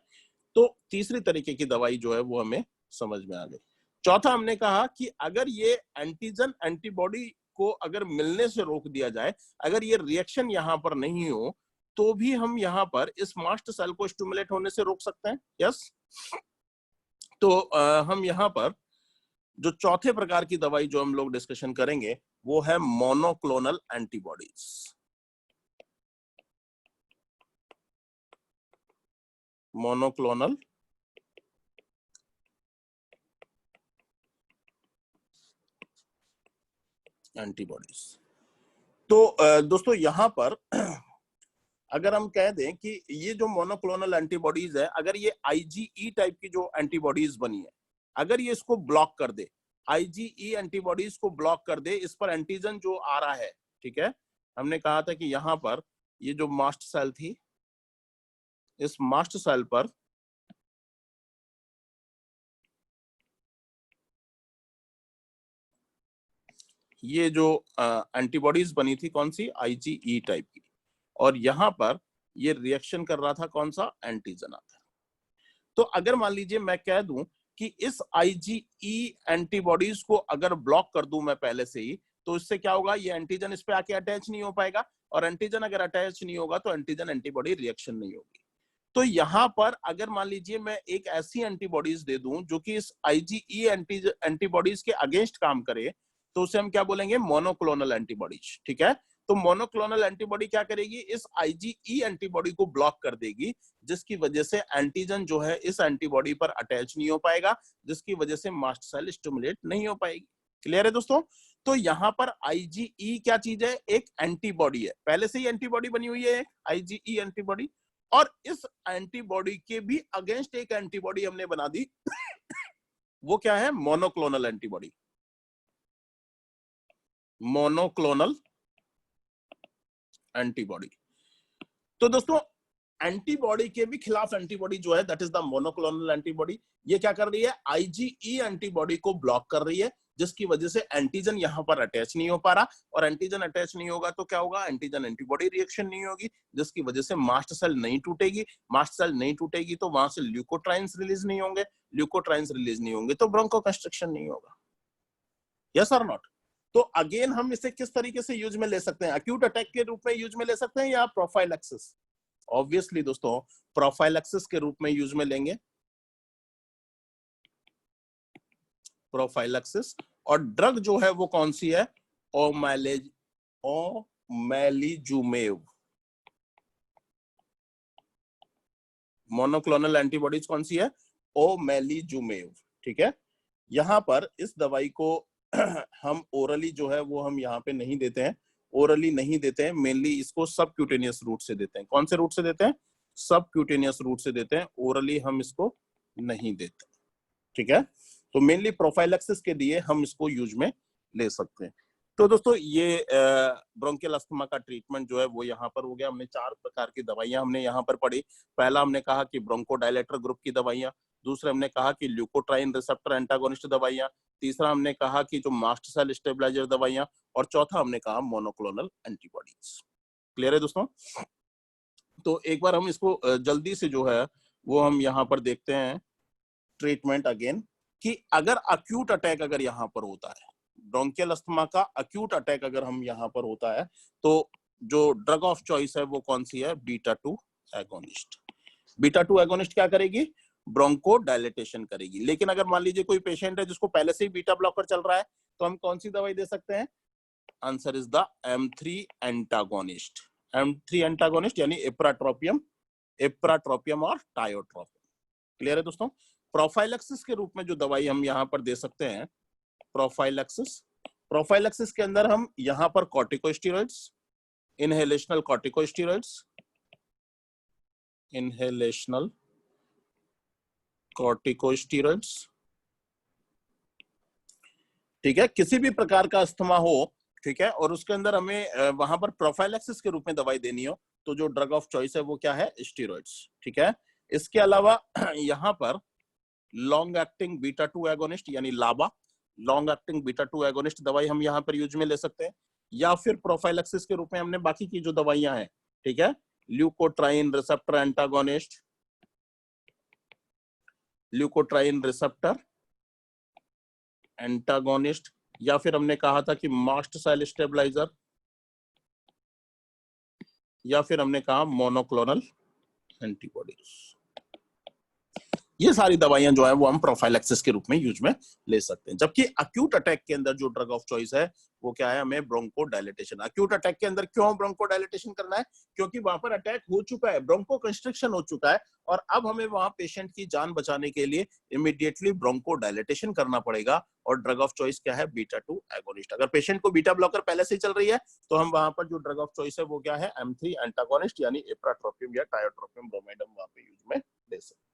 तो तीसरी तरीके की दवाई जो है वो हमें समझ में आ गई। चौथा हमने कहा कि अगर ये एंटीजन एंटीबॉडी को अगर मिलने से रोक दिया जाए, अगर ये रिएक्शन यहां पर नहीं हो, तो भी हम यहां पर इस मास्ट सेल को स्टिमुलेट होने से रोक सकते हैं। यस, तो हम यहां पर जो चौथे प्रकार की दवाई जो हम लोग डिस्कशन करेंगे वो है मोनोक्लोनल एंटीबॉडीज। Monoclonal antibodies. तो दोस्तों यहां पर अगर हम कह दें कि ये जो मोनोक्लोनल एंटीबॉडीज है, अगर ये आईजीई टाइप की जो एंटीबॉडीज बनी है, अगर ये इसको ब्लॉक कर दे, आईजीई एंटीबॉडीज को ब्लॉक कर दे, इस पर एंटीजन जो आ रहा है, ठीक है, हमने कहा था कि यहां पर ये जो मास्ट सेल थी, इस मास्ट सेल पर ये जो एंटीबॉडीज बनी थी कौन सी, आईजीई टाइप की, और यहां पर ये रिएक्शन कर रहा था कौन सा, एंटीजन आता। तो अगर मान लीजिए मैं कह दूं कि इस आईजीई एंटीबॉडीज को अगर ब्लॉक कर दूं मैं पहले से ही, तो इससे क्या होगा, ये एंटीजन इस पे आके अटैच नहीं हो पाएगा, और एंटीजन अगर अटैच नहीं होगा तो एंटीजन एंटीबॉडी रिएक्शन नहीं होगी। तो यहां पर अगर मान लीजिए मैं एक ऐसी एंटीबॉडीज दे दूं जो कि इस आईजीई एंटीबॉडीज के अगेंस्ट काम करे, तो उसे हम क्या बोलेंगे, मोनोक्लोनल एंटीबॉडीज। ठीक है, तो मोनोक्लोनल एंटीबॉडी क्या करेगी, इस आईजीई एंटीबॉडी को ब्लॉक कर देगी, जिसकी वजह से एंटीजन जो है इस एंटीबॉडी पर अटैच नहीं हो पाएगा, जिसकी वजह से मास्ट सेल स्टिमुलेट नहीं हो पाएगी। क्लियर है दोस्तों? तो यहां पर आईजीई क्या चीज है, एक एंटीबॉडी है, पहले से ही एंटीबॉडी बनी हुई है एक आईजीई एंटीबॉडी, और इस एंटीबॉडी के भी अगेंस्ट एक एंटीबॉडी हमने बना दी वो क्या है, मोनोक्लोनल एंटीबॉडी। Monoclonal antibody. तो दोस्तों एंटीबॉडी के भी खिलाफ एंटीबॉडी जो है that is the monoclonal antibody. ये क्या कर रही है, आईजीई एंटीबॉडी को ब्लॉक कर रही है, जिसकी वजह से एंटीजन यहां पर अटैच नहीं हो पा रहा, और एंटीजन अटैच नहीं होगा तो क्या होगा, एंटीजन एंटीबॉडी रिएक्शन नहीं होगी, जिसकी वजह से मास्ट सेल नहीं टूटेगी। मास्ट सेल नहीं टूटेगी तो वहां से ल्यूकोट्राइन्स रिलीज नहीं होंगे, ल्यूकोट्राइन्स रिलीज नहीं होंगे तो ब्रोंको कंस्ट्रक्शन नहीं होगा। यस और नॉट? तो अगेन हम इसे किस तरीके से यूज में ले सकते हैं, अक्यूट अटैक के रूप में यूज में ले सकते हैं या प्रोफाइलैक्सिस? ऑब्वियसली दोस्तों प्रोफाइलैक्सिस के रूप में यूज में लेंगे, प्रोफाइलैक्सिस। और ड्रग जो है वो कौन सी है, ओमेलिजुमेब। मोनोक्लोनल एंटीबॉडीज कौन सी है, ओमेलिजुमेब। ठीक है, यहाँ पर इस दवाई को हम ओरली जो है वो हम यहाँ पे नहीं देते हैं, ओरली नहीं देते हैं, मेनली इसको सबक्यूटेनियस रूट से देते हैं। कौन से रूट से देते हैं? सबक्यूटेनियस रूट से देते हैं, ओरली हम इसको नहीं देते। ठीक है, तो मेनली प्रोफाइलैक्सिस के लिए हम इसको यूज में ले सकते हैं। तो दोस्तों ये ब्रोंकियल अस्थमा का ट्रीटमेंट जो है वो यहाँ पर हो गया। हमने 4 प्रकार की दवाइयां हमने यहाँ पर पढ़ी। पहला हमने कहा कि ब्रोंकोडायलेटर ग्रुप की दवाइयां, दूसरा हमने कहा कि ल्यूकोट्राइन रिसेप्टर एंटागोनिस्ट दवाइयां, तीसरा हमने कहा कि जो मास्ट सेल स्टेबलाइजर दवाइयां, और चौथा हमने कहा मोनोक्लोनल एंटीबॉडीज। क्लियर है दोस्तों? तो एक बार हम इसको जल्दी से जो है वो हम यहाँ पर देखते हैं ट्रीटमेंट अगेन, कि अगर अक्यूट अटैक अगर यहाँ पर होता है, ब्रोंकियल अस्थमा का अक्यूट अटैक अगर हम यहाँ पर होता है, तो जो ड्रग ऑफ चॉइस है वो कौन सी है? Beta 2 agonist. बीटा 2 एगोनिस्ट क्या करेगी? ब्रोंको डायलेटेशन करेगी। लेकिन अगर मान लीजिए कोई पेशेंट है जिसको पहले से ही बीटा ब्लॉकर चल रहा है, तो हम कौन सी दवाई दे सकते हैं? Answer is the M3 antagonist. M3 antagonist यानी इप्राट्रोपियम, इप्राट्रोपियम और टायोट्रोपियम। क्लियर है दोस्तों? प्रोफाइलैक्सिस के रूप में जो दवाई हम यहाँ पर दे सकते हैं, प्रोफाइलैक्सिस, प्रोफाइलैक्सिस के अंदर हम यहाँ पर corticosteroids, inhalational corticosteroids, inhalational corticosteroids, ठीक है, किसी भी प्रकार का अस्थमा हो, ठीक है, और उसके अंदर हमें वहां पर प्रोफाइलैक्सिस के रूप में दवाई देनी हो, तो जो ड्रग ऑफ चॉइस है वो क्या है? स्टेरॉइड्स। ठीक है, इसके अलावा यहाँ पर लॉन्ग एक्टिंग बीटा 2 एगोनिस्ट यानी लाबा, लॉन्ग एक्टिंग बीटा 2 एगोनिस्ट दवाई हम यहाँ पर यूज में ले सकते हैं, या फिर प्रोफाइलैक्सिस के रूप में हमने बाकी की जो दवाइयां हैं, ठीक है, leukotriene receptor antagonist, leukotriene receptor antagonist, या फिर हमने कहा था कि मास्ट सेल स्टेबलाइजर, या फिर हमने कहा मोनोक्लोनल एंटीबॉडीज। ये सारी दवाइयां जो है वो हम प्रोफाइलैक्सिस के रूप में यूज में ले सकते हैं। जबकि अक्यूट अटैक के अंदर जो ड्रग ऑफ चॉइस है वो क्या है? हमें ब्रोंको डायलेटेशन। अक्यूट अटैक के अंदर क्यों ब्रोंको डायलेटेशन करना है? क्योंकि वहां पर अटैक हो चुका है, ब्रोंको कंस्ट्रिक्शन हो चुका है, और अब हमें वहां पेशेंट की जान बचाने के लिए इमीडिएटली ब्रोंको डायलेटेशन करना पड़ेगा। और ड्रग ऑफ चॉइस क्या है? Beta 2 agonist. अगर पेशेंट को बीटा ब्लॉकर पहले से ही चल रही है, तो हम वहां पर जो ड्रग ऑफ चॉइस है वो क्या है? M3 एंटागोनिस्ट यानी इप्राट्रोपियम या टायोट्रोपियम ब्रोमाइडम वहां पे यूज में ले सकते हैं।